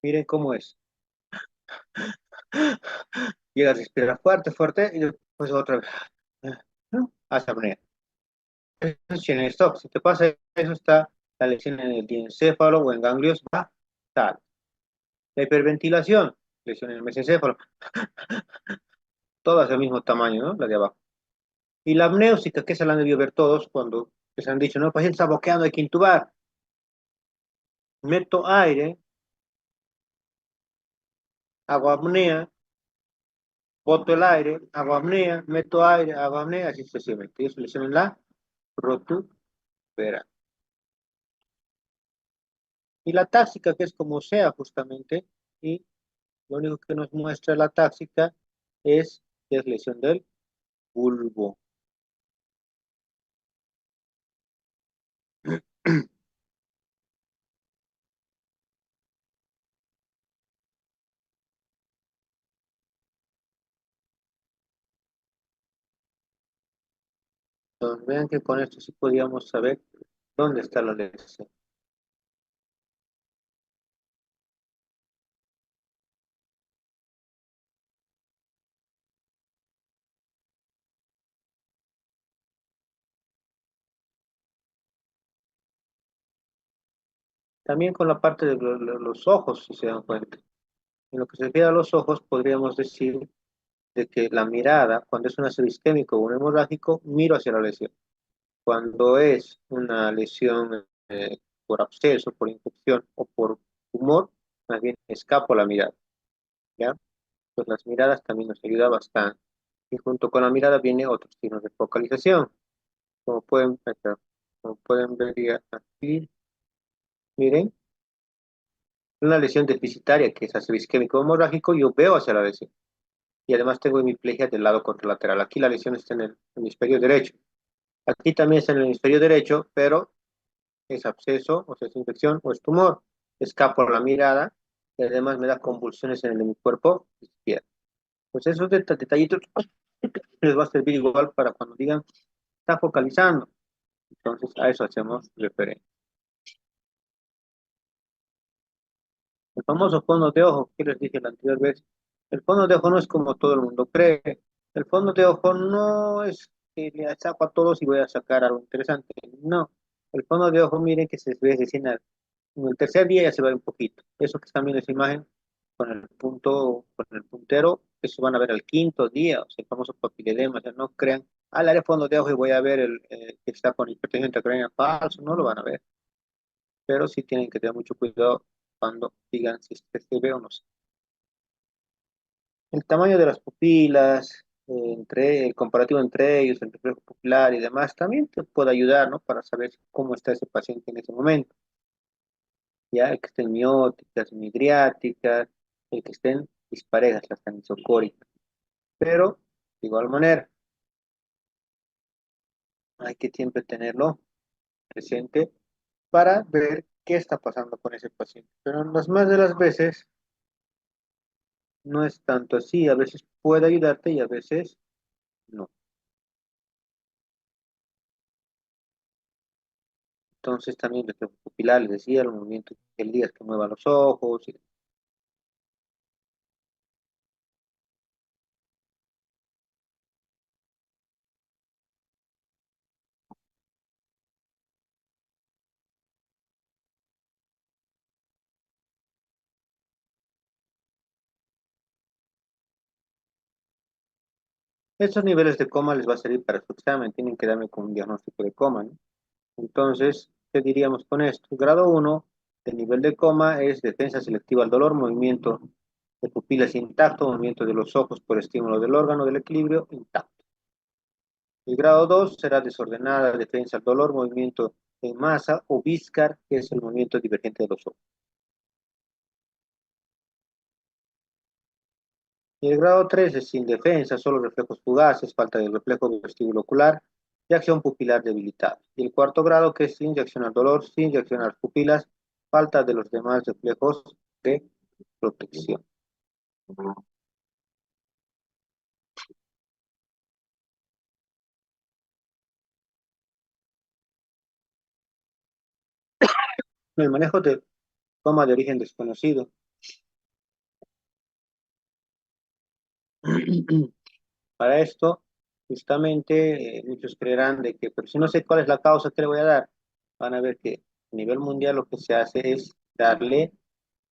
Miren cómo es. Llega a respirar fuerte, fuerte, y después otra vez. Hasta apnea. Eso es Cheney-Stokes. Si te pasa eso, está la lesión en el diencéfalo o en ganglios basal. La hiperventilación, lesión en el mesencéfalo, todas del mismo tamaño, ¿no? La de abajo. Y la amnéusica, que se la han debido ver todos cuando les han dicho, no, el paciente está boqueando, hay que intubar. Meto aire, hago apnea, boto el aire, hago apnea, meto aire, hago apnea, así sucesivamente. Y eso le llaman la rotuvera. Y la táxica, que es como sea justamente, y lo único que nos muestra la táxica es que es lesión del bulbo. Entonces, vean que con esto sí podíamos saber dónde está la lesión. También con la parte de los ojos, si se dan cuenta. En lo que se refiere a los ojos, podríamos decir de que la mirada, cuando es un ácido isquémico o un hemorrágico, miro hacia la lesión. Cuando es una lesión por absceso, por infección o por tumor, más bien escapo la mirada, ¿ya? Pues las miradas también nos ayuda bastante. Y junto con la mirada viene otros signos de focalización, como pueden, como pueden ver ya aquí, miren, una lesión deficitaria que es ácido isquémico hemorrágico, yo veo hacia la lesión. Y además tengo hemiplegia del lado contralateral. Aquí la lesión está en el hemisferio derecho. Aquí también está en el hemisferio derecho, pero es absceso, o sea, es infección o es tumor. Escapo a la mirada y además me da convulsiones en mi cuerpo izquierdo. Pues esos detallitos les va a servir igual para cuando digan, está focalizando. Entonces a eso hacemos referencia. El famoso fondo de ojo, que les dije la anterior vez, el fondo de ojo no es como todo el mundo cree. El fondo de ojo no es que le saco a todos y voy a sacar algo interesante. No. El fondo de ojo, miren que se ve recién en el tercer día ya se ve un poquito. Eso que están viendo esa imagen con el punto, con el puntero, eso van a ver al quinto día, o sea, el famoso papiledema, o sea, no crean, le haré fondo de ojo y voy a ver el que está con hipertensión intracraniana falso, no lo van a ver, pero sí tienen que tener mucho cuidado cuando digan si es que se ve o no se ve. El tamaño de las pupilas, entre, el comparativo entre ellos, el reflejo pupilar y demás, también te puede ayudar, ¿no? Para saber cómo está ese paciente en ese momento. Ya el que estén mióticas, midriáticas, el que estén disparejas, las anisocóricas. Pero, de igual manera, hay que siempre tenerlo presente para ver qué está pasando con ese paciente. Pero las más de las veces no es tanto así, a veces puede ayudarte y a veces no. Entonces también el reflejo pupilar, les decía, el movimiento el día que mueva los ojos. Estos niveles de coma les va a servir para su examen, tienen que darme con un diagnóstico de coma, ¿no? Entonces, ¿qué diríamos con esto? Grado uno de nivel de coma es defensa selectiva al dolor, movimiento de pupilas intacto, movimiento de los ojos por estímulo del órgano del equilibrio intacto. El grado 2 será desordenada defensa al dolor, movimiento en masa o VISCAR, que es el movimiento divergente de los ojos. Y el grado 3 es sin defensa, solo reflejos fugaces, falta de reflejo vestíbulo ocular y acción pupilar debilitada. Y el cuarto grado, que es sin reacción al dolor, sin reacción a las pupilas, falta de los demás reflejos de protección. El manejo de coma de origen desconocido. Para esto, justamente, muchos creerán de que, pero si no sé cuál es la causa, ¿qué le voy a dar? Van a ver que a nivel mundial lo que se hace es darle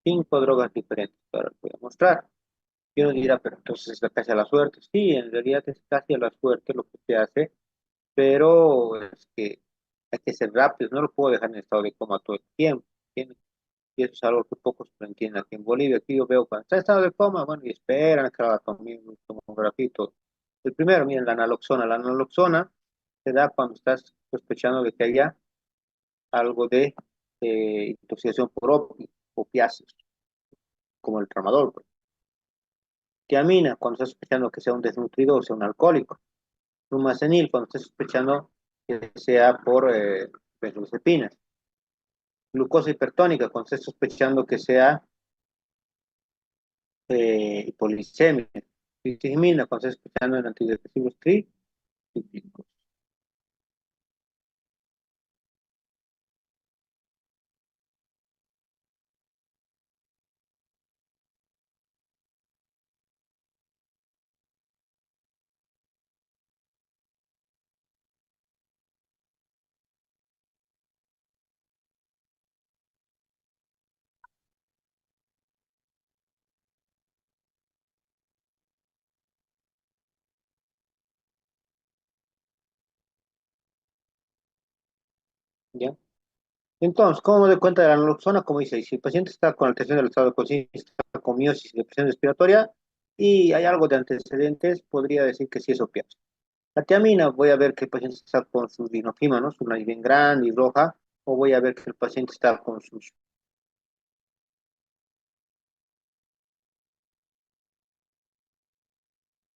5 drogas diferentes. Ahora les voy a mostrar. Y uno dirá, pero entonces es casi a la suerte. Sí, en realidad es casi a la suerte lo que se hace, pero es que hay que ser rápido, no lo puedo dejar en estado de coma todo el tiempo. ¿Entiendes? Y eso es algo que pocos lo entienden aquí en Bolivia. Aquí yo veo cuando está en estado de coma, bueno, y esperan a que haga tomografía y todo. El primero, miren, la naloxona. La naloxona se da cuando estás sospechando de que haya algo de intoxicación por opiáceos, como el tramadol, pues. Tiamina, cuando estás sospechando que sea un desnutrido o sea un alcohólico. Rumacenil, cuando estás sospechando que sea por benzodiazepinas. Glucosa hipertónica, cuando estés sospechando que sea hipolicemia. Histamina, cuando estés sospechando en antidepresivos trícicos. ¿Ya? Entonces, ¿cómo me doy cuenta de la naloxona? Como dice, si el paciente está con alteración del estado de conciencia, está con miosis y depresión respiratoria y hay algo de antecedentes, podría decir que sí es opiáceo. La tiamina, voy a ver que el paciente está con sus dinofímanos, una nariz bien grande y roja, o voy a ver que el paciente está con sus,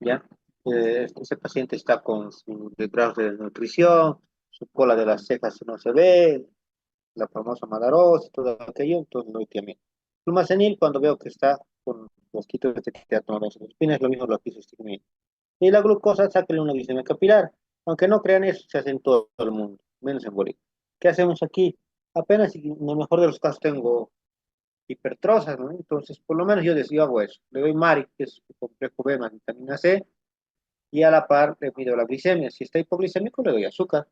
¿ya? Ese paciente está con su detrás de nutrición, su cola de las cejas no se ve, la famosa malarosis, todo aquello, entonces doy tiamina. Flumacenil, cuando veo que está con mosquitos de teatro, es lo mismo lo que hizo histamina. Y la glucosa, sáquenle una glicemia capilar. Aunque no crean eso, se hace en todo el mundo, menos en Bolivia. ¿Qué hacemos aquí? Apenas, y en el mejor de los casos, tengo hipertrofia, ¿no? Entonces, por lo menos yo hago eso. Le doy Mari, que es el complejo B más vitamina C, y a la par le mido la glicemia. Si está hipoglicémico, le doy azúcar.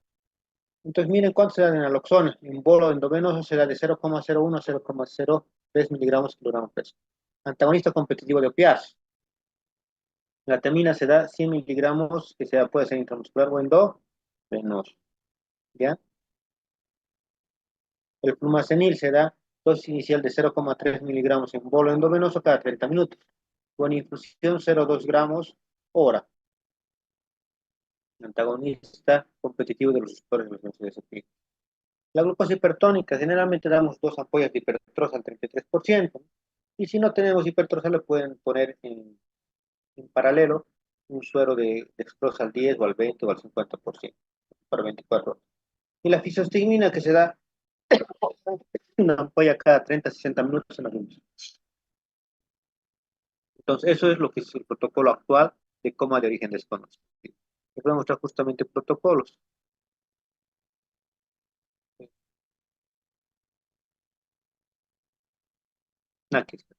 Entonces, miren cuánto se da en naloxona. En bolo endovenoso se da de 0,01 a 0,03 miligramos kilogramo peso. Antagonista competitivo de opiáceos. La temina se da 100 miligramos, que sea, puede ser intramuscular o endovenoso. ¿Ya? El flumacenil se da dosis inicial de 0,3 miligramos en bolo endovenoso cada 30 minutos, con infusión 0,2 gramos hora. Antagonista competitivo de los receptores de los benzodiazepinas. La glucosa hipertónica, generalmente damos dos ampollas de hipertroza al 33%, y si no tenemos hipertroza, le pueden poner en paralelo un suero de dextrosa al 10 o al 20 o al 50% para 24 horas. Y la fisostigmina que se da una ampolla cada 30 a 60 minutos en adultos. Entonces, eso es lo que es el protocolo actual de coma de origen desconocido. Les voy a mostrar justamente protocolos. Aquí está.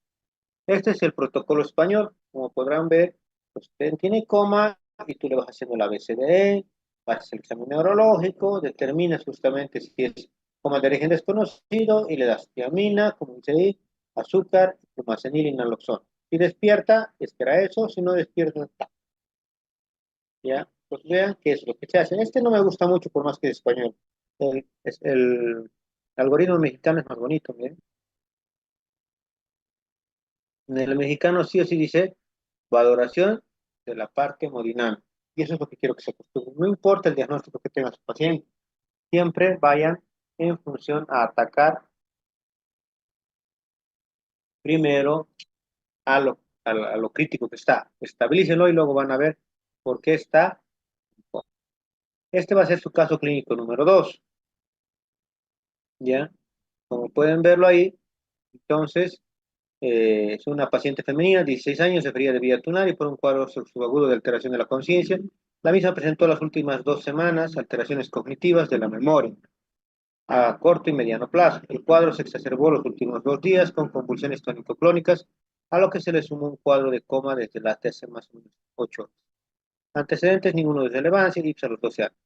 Este es el protocolo español. Como podrán ver, usted tiene coma y tú le vas haciendo la BCDE, haces el examen neurológico, determinas justamente si es coma de origen desconocido y le das tiamina, como dice ahí, azúcar, flumacenil y naloxona. Si despierta, espera eso. Si no despierta, ¿ya? Pues vean qué es lo que se hace. Este no me gusta mucho por más que es español. El algoritmo mexicano es más bonito, miren. En el mexicano sí o sí dice valoración de la parte hemodinámica. Y eso es lo que quiero que se acostumbre. No importa el diagnóstico que tenga su paciente, siempre vayan en función a atacar primero a lo crítico que está. Estabilícenlo y luego van a ver por qué está. Este va a ser su caso clínico número 2, ¿ya? Como pueden verlo ahí, entonces, es una paciente femenina, 16 años, sufría de vía tunar y por un cuadro subagudo de alteración de la conciencia. La misma presentó las últimas 2 semanas alteraciones cognitivas de la memoria a corto y mediano plazo. El cuadro se exacerbó los últimos 2 días con convulsiones tónico-clónicas, a lo que se le sumó un cuadro de coma desde la hace más o menos 8 horas. Antecedentes, ninguno de relevancia, y a los 12 años.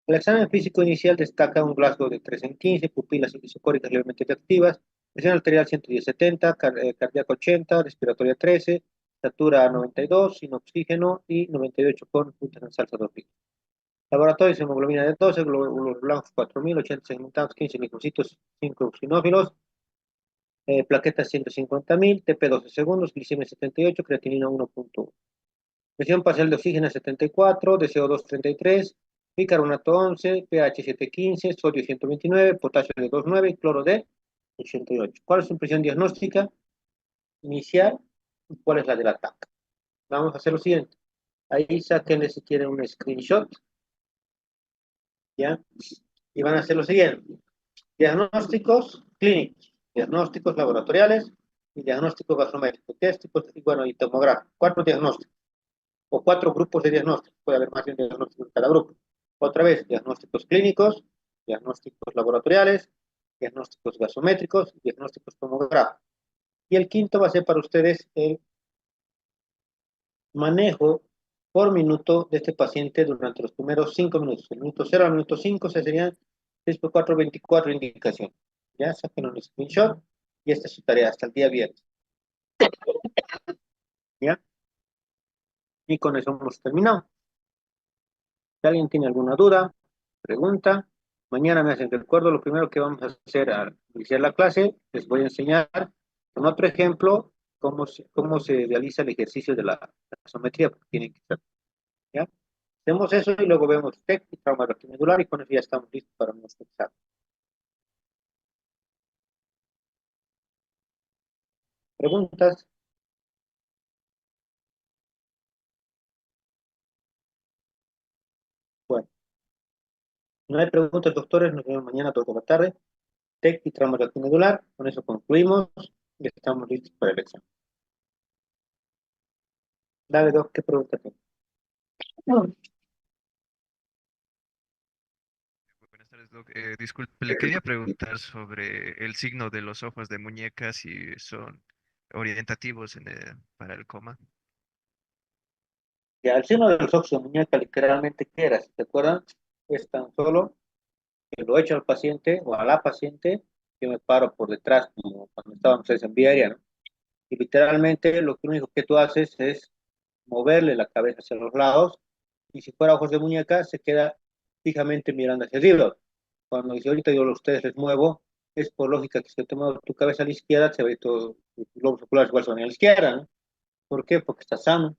El examen físico inicial destaca un Glasgow de 3 en 15, pupilas irisocóricas levemente activas, presión arterial 110/70, cardíaco 80, respiratoria 13, estatura 92, sin oxígeno y 98 con punta en salsa 2 litros. Laboratorio de hemoglobina de 12, glóbulos blancos 4000, 80 segmentados, 15 linfocitos, 5 eosinófilos, plaquetas 150.000, TP 12 segundos, glicemia 78, creatinina 1.1. Presión parcial de oxígeno 74, de CO2 33, bicarbonato 11, pH 715, sodio 129, potasio de 2,9 y cloro de 88. ¿Cuál es su impresión diagnóstica inicial y cuál es la del ataque? Vamos a hacer lo siguiente. Ahí sáquenle si quieren un screenshot, ¿ya? Y van a hacer lo siguiente. Diagnósticos clínicos, diagnósticos laboratoriales y diagnósticos gasométricos, y bueno, y tomográficos. 4 diagnósticos o 4 grupos de diagnóstico. Puede haber más de un diagnóstico en cada grupo. Otra vez, diagnósticos clínicos, diagnósticos laboratoriales, diagnósticos gasométricos, diagnósticos tomográficos. Y el quinto va a ser para ustedes el manejo por minuto de este paciente durante los primeros 5 minutos. El minuto 0 al minuto 5 se serían 6 por 4, 24 indicaciones. Ya saquen un screenshot y esta es su tarea hasta el día viernes. ¿Ya? Y con eso hemos terminado. Si alguien tiene alguna duda, pregunta, mañana me hacen recuerdo. Lo primero que vamos a hacer al iniciar la clase, les voy a enseñar con otro ejemplo cómo se realiza el ejercicio de la gasometría, porque tienen que ser, ¿ya? Hacemos eso y luego vemos TEC y trauma medular y con eso ya estamos listos para nuestro examen. ¿Preguntas? Bueno, no hay preguntas, doctores. Nos vemos mañana a 2 de la tarde. TEC y trauma medular. Con eso concluimos y estamos listos para el examen. Dale, Doc, ¿qué pregunta tengo? Buenas tardes, Doc. Disculpe, le quería preguntar sobre el signo de los ojos de muñeca, si son orientativos para el coma. Ya, el signo de los ojos de muñeca, literalmente, ¿qué era? Si te acuerdan, es tan solo que lo echo al paciente o a la paciente, yo me paro por detrás, como cuando estábamos en vía aérea, ¿no? Y literalmente lo único que tú haces es moverle la cabeza hacia los lados, y si fuera ojos de muñeca, se queda fijamente mirando hacia arriba. Cuando dice, ahorita yo a ustedes les muevo, es por lógica que si yo te muevo tu cabeza a la izquierda, se ve todo, los globos oculares igual son a la izquierda, ¿no? ¿Por qué? Porque está sano.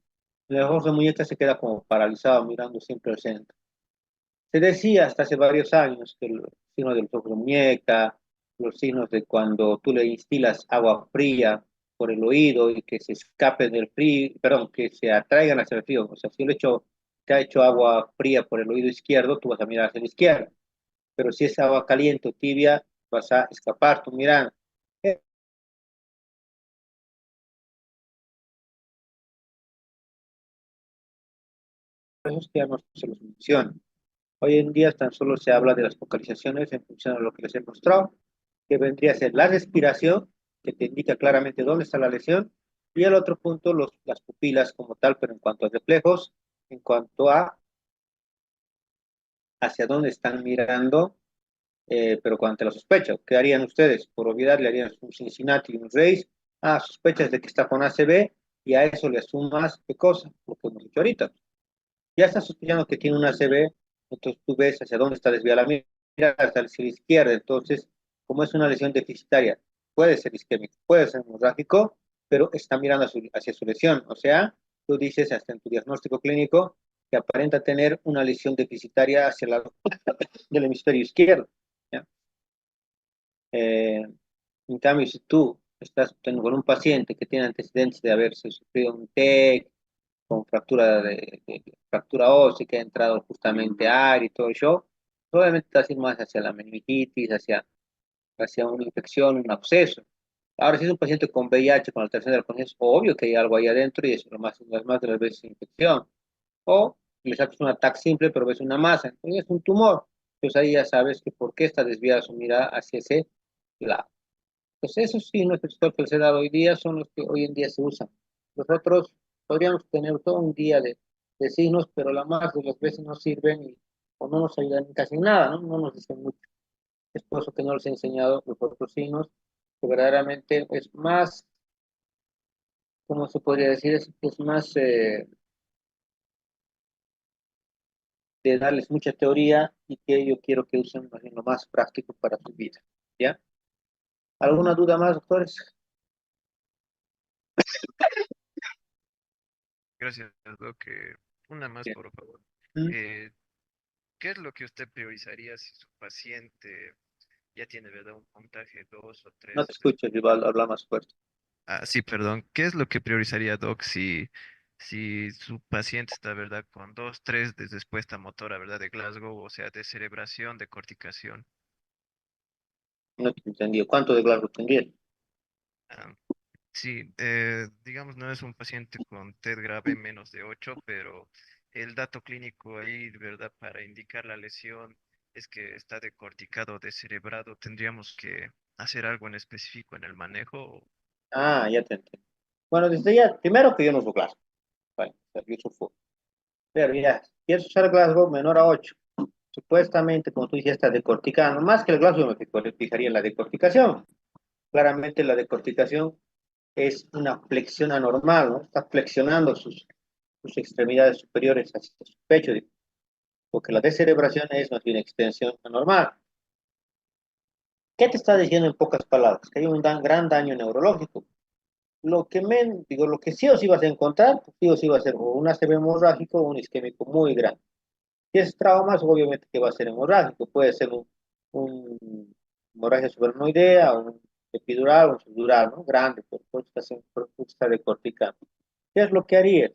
El ojo de muñeca se queda como paralizado mirando siempre al centro. Se decía hasta hace varios años que los signos del ojo de muñeca, los signos de cuando tú le instilas agua fría por el oído y que se escapen del frío, perdón, que se atraigan hacia el frío. O sea, si yo le echo, te ha hecho agua fría por el oído izquierdo, tú vas a mirar hacia la izquierda. Pero si es agua caliente o tibia, vas a escapar tu mirada. Por eso es que ya no se los menciona. Hoy en día tan solo se habla de las focalizaciones en función de lo que les he mostrado, que vendría a ser la respiración, que te indica claramente dónde está la lesión, y el otro punto, las pupilas como tal, pero en cuanto a reflejos, en cuanto a hacia dónde están mirando, pero ante la sospecha. ¿Qué harían ustedes? Por obviedad le harían un Cincinnati y un Race. Ah, sospechas de que está con ACV, y a eso le asumas, ¿qué cosa? Lo que hemos dicho ahorita. Ya estás sospechando que tiene una ACV, entonces tú ves hacia dónde está desviada la mira, hacia la izquierda, entonces, como es una lesión deficitaria, puede ser isquémico, puede ser hemorrágico, pero está mirando hacia su lesión, o sea, tú dices hasta en tu diagnóstico clínico que aparenta tener una lesión deficitaria hacia el lado del hemisferio izquierdo, ¿ya? Eh, en cambio, si tú estás con un paciente que tiene antecedentes de haberse sufrido un TEC, con fractura fractura ósea que ha entrado justamente aire y todo el show, obviamente está haciendo más hacia la meningitis, hacia una infección, un absceso. Ahora, si es un paciente con VIH, con alteración de la conciencia, es obvio que hay algo ahí adentro y es las más de las veces infección. O le sacas un ataque simple, pero ves una masa, entonces es un tumor. Entonces ahí ya sabes que por qué está desviada su mirada hacia ese lado. Pues esos signos que se ha dado hoy día son los que hoy en día se usan. Nosotros podríamos tener todo un día de signos, pero la más de las veces no sirven o no nos ayudan en casi nada, ¿no? No nos dicen mucho. Es por eso que no les he enseñado los otros signos, que verdaderamente es más, ¿cómo se podría decir? Es más de darles mucha teoría y que yo quiero que usen más bien lo más práctico para su vida. ¿Ya? ¿Alguna duda más, doctores? Gracias, Doc. Una más, Bien. por favor. Mm. Eh, ¿Qué es lo que usted priorizaría si su paciente ya tiene, ¿verdad? Un puntaje 2 o No 3 te después? escucho, Rival, habla más fuerte. Ah, sí, perdón. ¿Qué es lo que priorizaría, Doc, si su paciente está, ¿verdad? Con 2 3 de respuesta motora, ¿verdad? De Glasgow, o sea, de cerebración, de corticación. No te entendí. ¿Cuánto de Glasgow tendría? Ah, sí, digamos, no es un paciente con TED grave menos de 8, pero el dato clínico ahí, ¿verdad? Para indicar la lesión es que está decorticado, descerebrado. ¿Tendríamos que hacer algo en específico en el manejo? Ah, ya te entiendo. Bueno, desde ya, primero que yo no uso Glasgow. Vale, o sea, yo uso Full. Pero ya, si quieres usar Glasgow menor a 8. Supuestamente, como tú dijiste, está decorticando. Más que el Glasgow, me fijaría en la decorticación. Claramente la decorticación es una flexión anormal, ¿no? Está flexionando sus extremidades superiores hacia su pecho, porque la descerebración es más bien extensión anormal. ¿Qué te está diciendo en pocas palabras? Que hay un gran daño neurológico. Lo que sí o sí vas a encontrar, sí o sí va a ser o un ACV hemorrágico o un isquémico muy grande. Si es traumas, obviamente que va a ser hemorrágico, puede ser un hemorragia subaracnoidea, un epidural, un subdural, ¿no? Grande, por está decorticando. ¿Qué es lo que haría?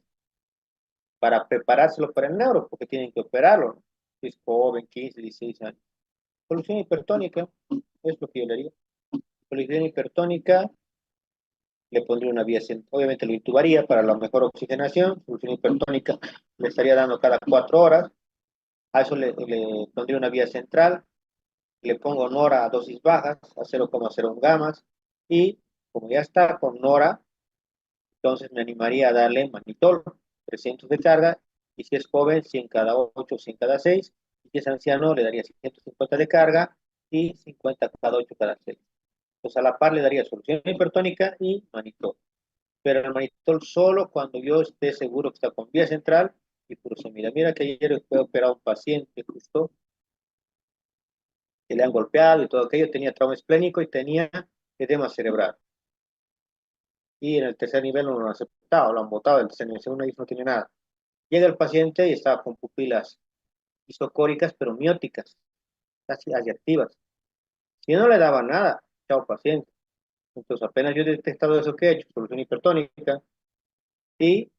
Para preparárselo para el neuro, porque tienen que operarlo, ¿no? Si es joven, 15, 16 años. Solución hipertónica, es lo que yo le haría. Solución hipertónica, le pondría una vía central, obviamente lo intubaría para la mejor oxigenación, solución hipertónica le estaría dando cada 4 horas, a eso le pondría una vía central, le pongo Nora a dosis bajas, a 0,01 gamas, y como ya está con Nora, entonces me animaría a darle manitol, 300 de carga, y si es joven, 100 cada 8, 100 cada 6, y si es anciano, le daría 150 de carga y 50 cada 8 cada 6. Entonces a la par le daría solución hipertónica y manitol, pero el manitol solo cuando yo esté seguro que está con vía central y furosemida. Mira que ayer fue operado un paciente justo que le han golpeado y todo aquello, tenía trauma esplénico y tenía edema cerebral. Y en el tercer nivel no lo han aceptado, lo han botado, en el tercer nivel, segundo nivel no tiene nada. Llega el paciente y estaba con pupilas isocóricas, pero mióticas, casi activas. Y no le daba nada, chao paciente. Entonces apenas yo he detectado eso que he hecho, solución hipertónica, y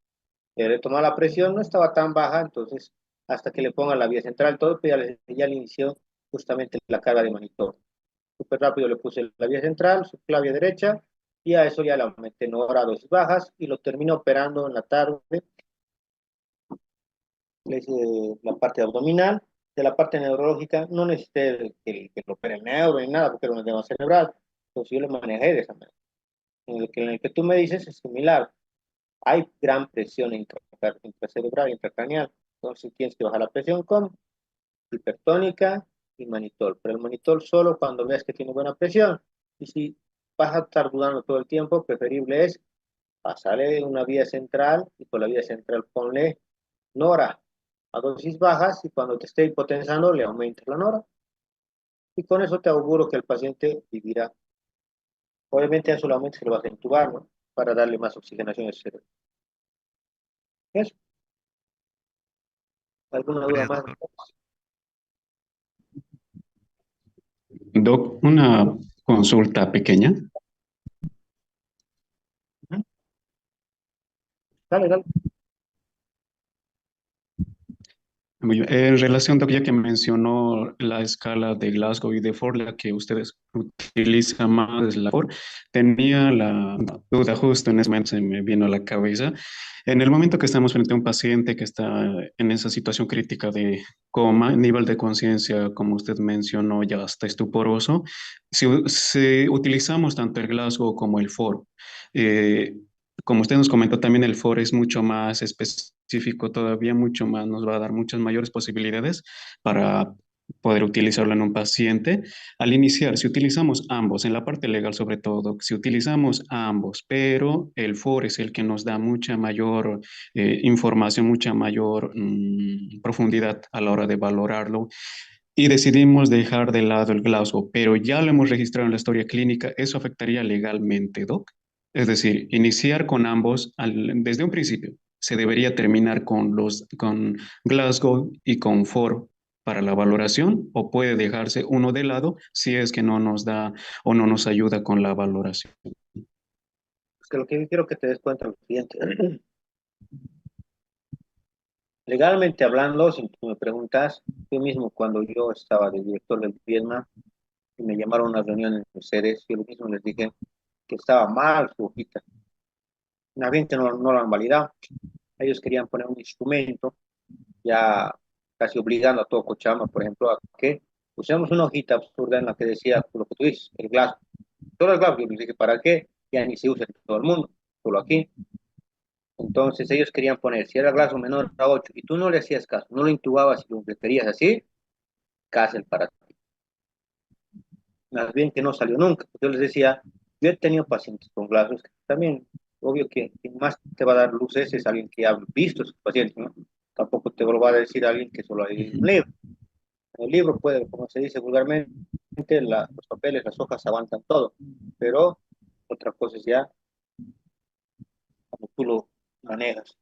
le tomaba la presión, no estaba tan baja, entonces hasta que le pongan la vía central, todo, pues ya le inició justamente la carga de monitor. Súper rápido le puse la vía central, su clave derecha, y a eso ya le aumenté en hora dosis bajas y lo termino operando en la tarde. Le hice la parte abdominal, de la parte neurológica, no necesité que lo opere el neuro ni nada, porque era un edema cerebral, entonces yo lo manejé de esa manera. En el que tú me dices es similar, hay gran presión intracerebral, intracraneal, entonces tienes que bajar la presión con hipertónica y manitol, pero el manitol solo cuando veas que tiene buena presión, y si vas a estar dudando todo el tiempo, preferible es pasarle una vía central y por la vía central ponle Nora, a dosis bajas y cuando te esté hipotensando le aumentas la nora. Y con eso te auguro que el paciente vivirá. Obviamente ya solamente se lo vas a intubar, ¿no? Para darle más oxigenación al cerebro. ¿Eso? ¿Alguna duda Gracias, más? doctor. Doc, una consulta pequeña. Ujú. Dale, dale. Muy bien. En relación, Doc, ya que mencionó la escala de Glasgow y de Ford, la que ustedes utilizan más es la Ford, tenía la duda justo en ese momento, se me vino a la cabeza. En el momento que estamos frente a un paciente que está en esa situación crítica de coma, nivel de conciencia, como usted mencionó, ya está estuporoso, si utilizamos tanto el Glasgow como el Ford, eh, como usted nos comentó también, el FOR es mucho más específico, todavía mucho más, nos va a dar muchas mayores posibilidades para poder utilizarlo en un paciente. Al iniciar, si utilizamos ambos, en la parte legal sobre todo, si utilizamos ambos, pero el FOR es el que nos da mucha mayor información, mucha mayor profundidad a la hora de valorarlo, y decidimos dejar de lado el Glasgow, pero ya lo hemos registrado en la historia clínica, ¿eso afectaría legalmente, Doc? Es decir, iniciar con ambos desde un principio. Se debería terminar con Glasgow y con Ford para la valoración, o puede dejarse uno de lado si es que no nos da o no nos ayuda con la valoración. Es que lo que yo quiero que te des cuenta es lo siguiente. Legalmente hablando, si tú me preguntas, yo mismo cuando yo estaba de director del Vietnam y me llamaron a una reunión en los sedes, yo mismo les dije que estaba mal su hojita. La gente no lo han validado. Ellos querían poner un instrumento, ya casi obligando a todo Cochabamba, por ejemplo, a que usemos una hojita absurda en la que decía lo que tú dices, el glass. Solo el glass, yo les dije, ¿para qué? Ya ni se usa en todo el mundo, solo aquí. Entonces ellos querían poner, si era glass menor a 8 y tú no le hacías caso, no lo intubabas y lo requerías así, cárcel para ti. Más bien que no salió nunca. Yo les decía, yo he tenido pacientes con glasos que también, obvio que quien más te va a dar luces es alguien que ha visto a sus pacientes, ¿no? Tampoco te lo va a decir alguien que solo ha leído un Ujú. libro. En el libro puede, como se dice vulgarmente, los papeles, las hojas aguantan todo, pero otra cosa es ya como tú lo manejas.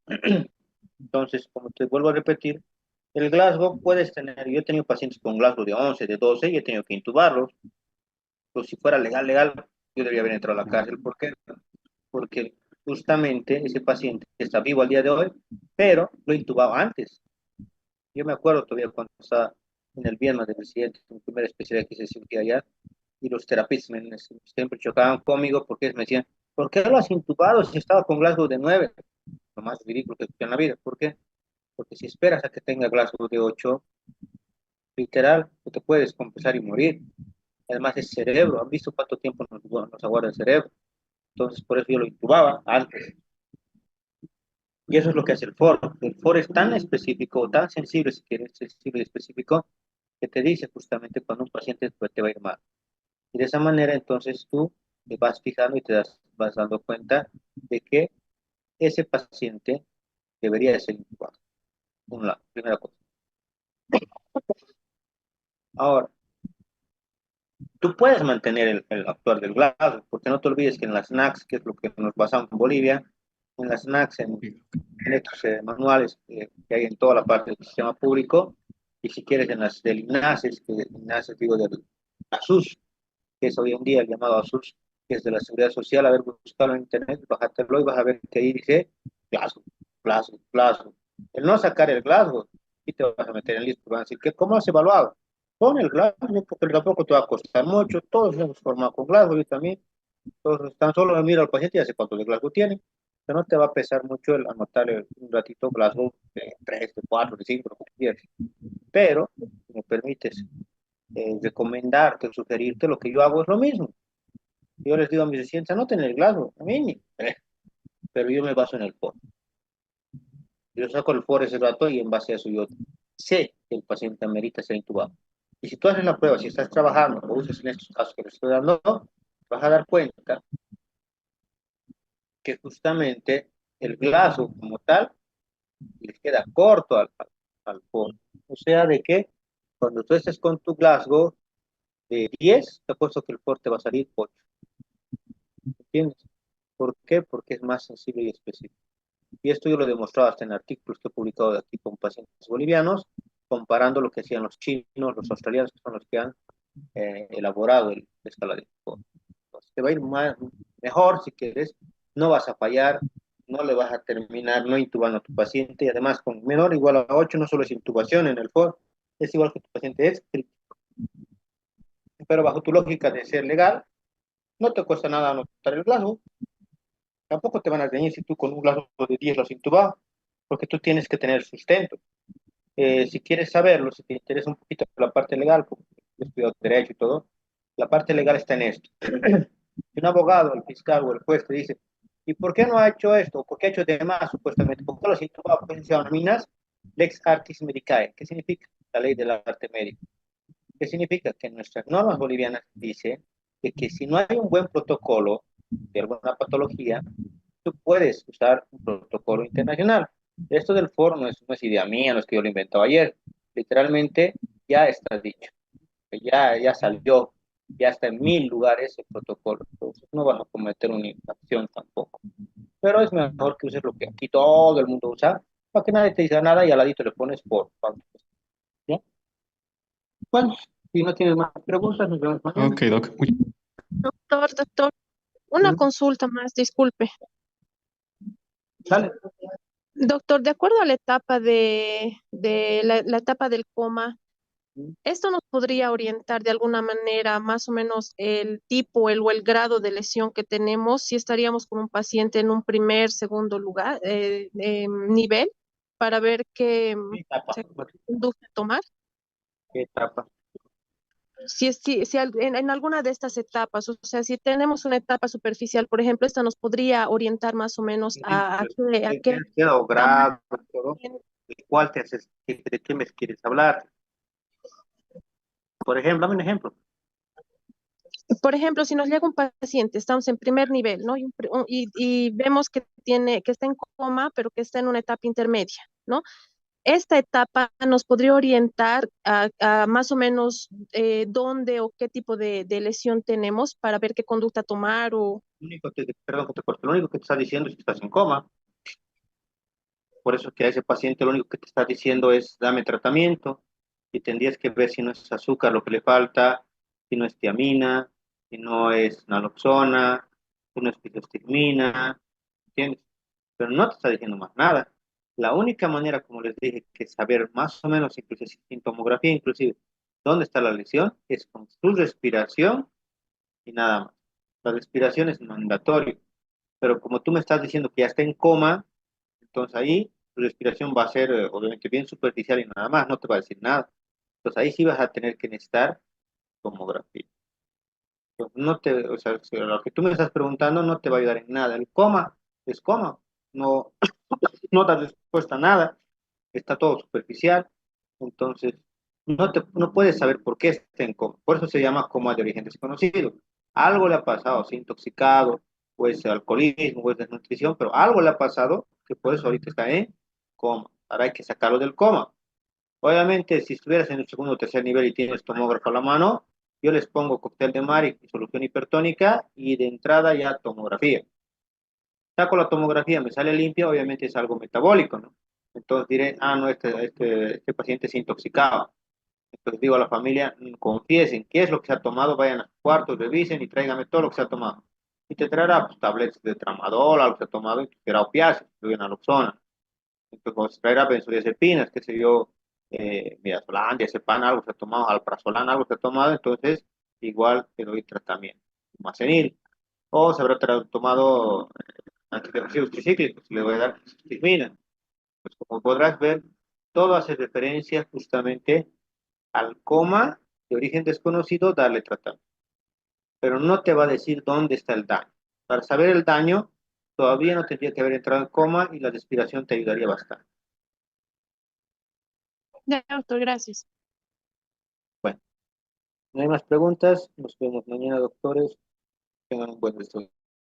Entonces, como te vuelvo a repetir, el Glasgow puedes tener, yo he tenido pacientes con Glasgow de 11 de 12 y he tenido que intubarlos, pues si fuera legal, yo debería haber entrado a la cárcel. ¿Por qué? Porque justamente ese paciente está vivo al día de hoy, pero lo intubaba antes. Yo me acuerdo todavía cuando estaba en el Vietnam de residente, mi primera especialidad que hice cirugía allá, y los terapistas siempre chocaban conmigo porque me decían, ¿por qué lo has intubado si estaba con Glasgow de 9? Lo más ridículo que he escuchado en la vida. ¿Por qué? Porque si esperas a que tenga Glasgow de 8, literal, tú te puedes compensar y morir. Además es cerebro, ¿han visto cuánto tiempo nos aguarda el cerebro? Entonces por eso yo lo intubaba antes. Y eso es lo que hace el foro. El foro es tan específico, tan sensible, si quieres, sensible y específico, que te dice justamente cuando un paciente pues, te va a ir mal. Y de esa manera entonces tú te vas fijando y vas dando cuenta de que ese paciente debería de ser intubado. Una primera cosa. Ahora, tú puedes mantener el actuar del glaso, porque no te olvides que en las NACs, que es lo que nos basamos en Bolivia, en las NACs, en estos manuales que hay en toda la parte del sistema público, y si quieres en las del INASES, que INASES digo del ASUS, que es hoy en día el llamado ASUS, que es de la Seguridad Social, a ver, buscarlo en internet, bájatelo y vas a ver que ahí dice Glasgow, Glasgow, Glasgow. El no sacar el Glasgow, y te vas a meter en listo, van a decir, ¿cómo has evaluado? Pon el Glasgow, porque tampoco te va a costar mucho, todos hemos formado con Glasgow, yo también, todos tan solo mira al paciente y ya sé cuánto de Glasgow tiene, pero no te va a pesar mucho el anotarle un ratito Glasgow de 3, de 4, de 5, lo que quieras. Pero, si me permites recomendarte o sugerirte, lo que yo hago es lo mismo. Yo les digo a mis residentes, anoten el Glasgow, a mí ni, pero yo me baso en el FOR. Yo saco el FOR ese rato y en base a eso yo sé que el paciente amerita ser intubado. Y si tú haces la prueba, si estás trabajando o usas en estos casos que les estoy dando, vas a dar cuenta que justamente el Glasgow como tal les queda corto al FOR. O sea, de que cuando tú estés con tu Glasgow de 10, te apuesto que el FOR te va a salir 8. ¿Entiendes? ¿Por qué? Porque es más sensible y específico. Y esto yo lo he demostrado hasta en artículos que he publicado de aquí con pacientes bolivianos, comparando lo que hacían los chinos, los australianos, que son los que han elaborado el escala de FOR. Entonces, te va a ir mejor si quieres, no vas a fallar, no le vas a terminar no intubando a tu paciente, y además con menor igual a 8 no solo es intubación en el FOR, es igual que tu paciente es crítico. Pero bajo tu lógica de ser legal, no te cuesta nada anotar el Glasgow, tampoco te van a reñir si tú con un Glasgow de 10 lo has intubado, porque tú tienes que tener sustento. Si quieres saberlo, si te interesa un poquito la parte legal, porque he estudiado derecho y todo, la parte legal está en esto. Si un abogado, el fiscal o el juez te dice, ¿y por qué no ha hecho esto? ¿Por qué ha hecho de más, supuestamente? ¿Por qué lo has intubado? Pues se denominas lex artis medicae. ¿Qué significa? La ley del arte médico. ¿Qué significa? Que nuestras normas bolivianas dicen de que si no hay un buen protocolo de alguna patología, tú puedes usar un protocolo internacional. Esto del foro no es idea mía, no es que yo lo inventado ayer. Literalmente ya está dicho, ya salió, ya está en 1000 lugares el protocolo. Entonces no vas a cometer una infracción tampoco. Pero es mejor que uses lo que aquí todo el mundo usa, para que nadie te diga nada y al ladito le pones por. ¿Ya? Bueno, si no tienes más preguntas, nos vemos mañana. Ok, Doc. Doctor, una ¿Mm? consulta más, disculpe. Dale. Doctor, de acuerdo a la etapa de la etapa del coma, ¿esto nos podría orientar de alguna manera más o menos el tipo o el grado de lesión que tenemos si estaríamos con un paciente en un primer, segundo lugar, nivel, para ver qué ¿Qué etapa? se conduce a tomar? ¿Qué etapa? Si en alguna de estas etapas, o sea, si tenemos una etapa superficial, por ejemplo, esta nos podría orientar más o menos a ¿Qué qué has quedado tamaño. grado? Todo? ¿De cuál te haces? ¿De qué me quieres hablar? Por ejemplo, dame un ejemplo. Por ejemplo, si nos llega un paciente, estamos en primer nivel, ¿no? Y vemos que está en coma, pero que está en una etapa intermedia, ¿no? Esta etapa nos podría orientar a más o menos dónde o qué tipo de lesión tenemos para ver qué conducta tomar o... Perdón que te corte, lo único que te está diciendo es que estás en coma. Por eso que a ese paciente lo único que te está diciendo es dame tratamiento y tendrías que ver si no es azúcar lo que le falta, si no es tiamina, si no es naloxona, si no es pitostigmina, ¿entiendes? Pero no te está diciendo más nada. La única manera, como les dije, que saber más o menos, incluso sin tomografía, inclusive, dónde está la lesión, es con su respiración y nada más. La respiración es mandatorio, pero como tú me estás diciendo que ya está en coma, entonces ahí tu respiración va a ser obviamente bien superficial y nada más, no te va a decir nada. Entonces ahí sí vas a tener que necesitar tomografía. Entonces, no te, o sea, si lo que tú me estás preguntando no te va a ayudar en nada. El coma es coma, no, no da respuesta a nada, está todo superficial, entonces no puedes saber por qué está en coma. Por eso se llama coma de origen desconocido. Algo le ha pasado, se ha intoxicado, o es alcoholismo, o es desnutrición, pero algo le ha pasado que por eso ahorita está en coma. Ahora hay que sacarlo del coma. Obviamente, si estuvieras en el segundo o tercer nivel y tienes tomógrafo a la mano, yo les pongo cóctel de mar y solución hipertónica y de entrada ya tomografía. Saco la tomografía, me sale limpia, obviamente es algo metabólico, ¿no? Entonces diré, ah, no, este paciente se intoxicaba. Entonces digo a la familia, confiesen qué es lo que se ha tomado, vayan a sus cuartos, revisen y tráigame todo lo que se ha tomado. Y te traerá pues, tabletas de tramadol, algo que se ha tomado, y te traerá opiáceos, incluyen naloxona. Entonces pues, traerá benzodiazepinas, qué sé yo, midazolam, diazepam, algo que se ha tomado, alprazolam, algo que se ha tomado, entonces igual te doy tratamiento. Macenil. O se habrá tomado antidepresivos tricíclicos, le voy a dar cistimina. Pues como podrás ver, todo hace referencia justamente al coma de origen desconocido, darle tratamiento. Pero no te va a decir dónde está el daño. Para saber el daño, todavía no tendría que haber entrado en coma y la respiración te ayudaría bastante. Ya, doctor, gracias. Bueno, no hay más preguntas. Nos vemos mañana, doctores. Tengan un buen resto.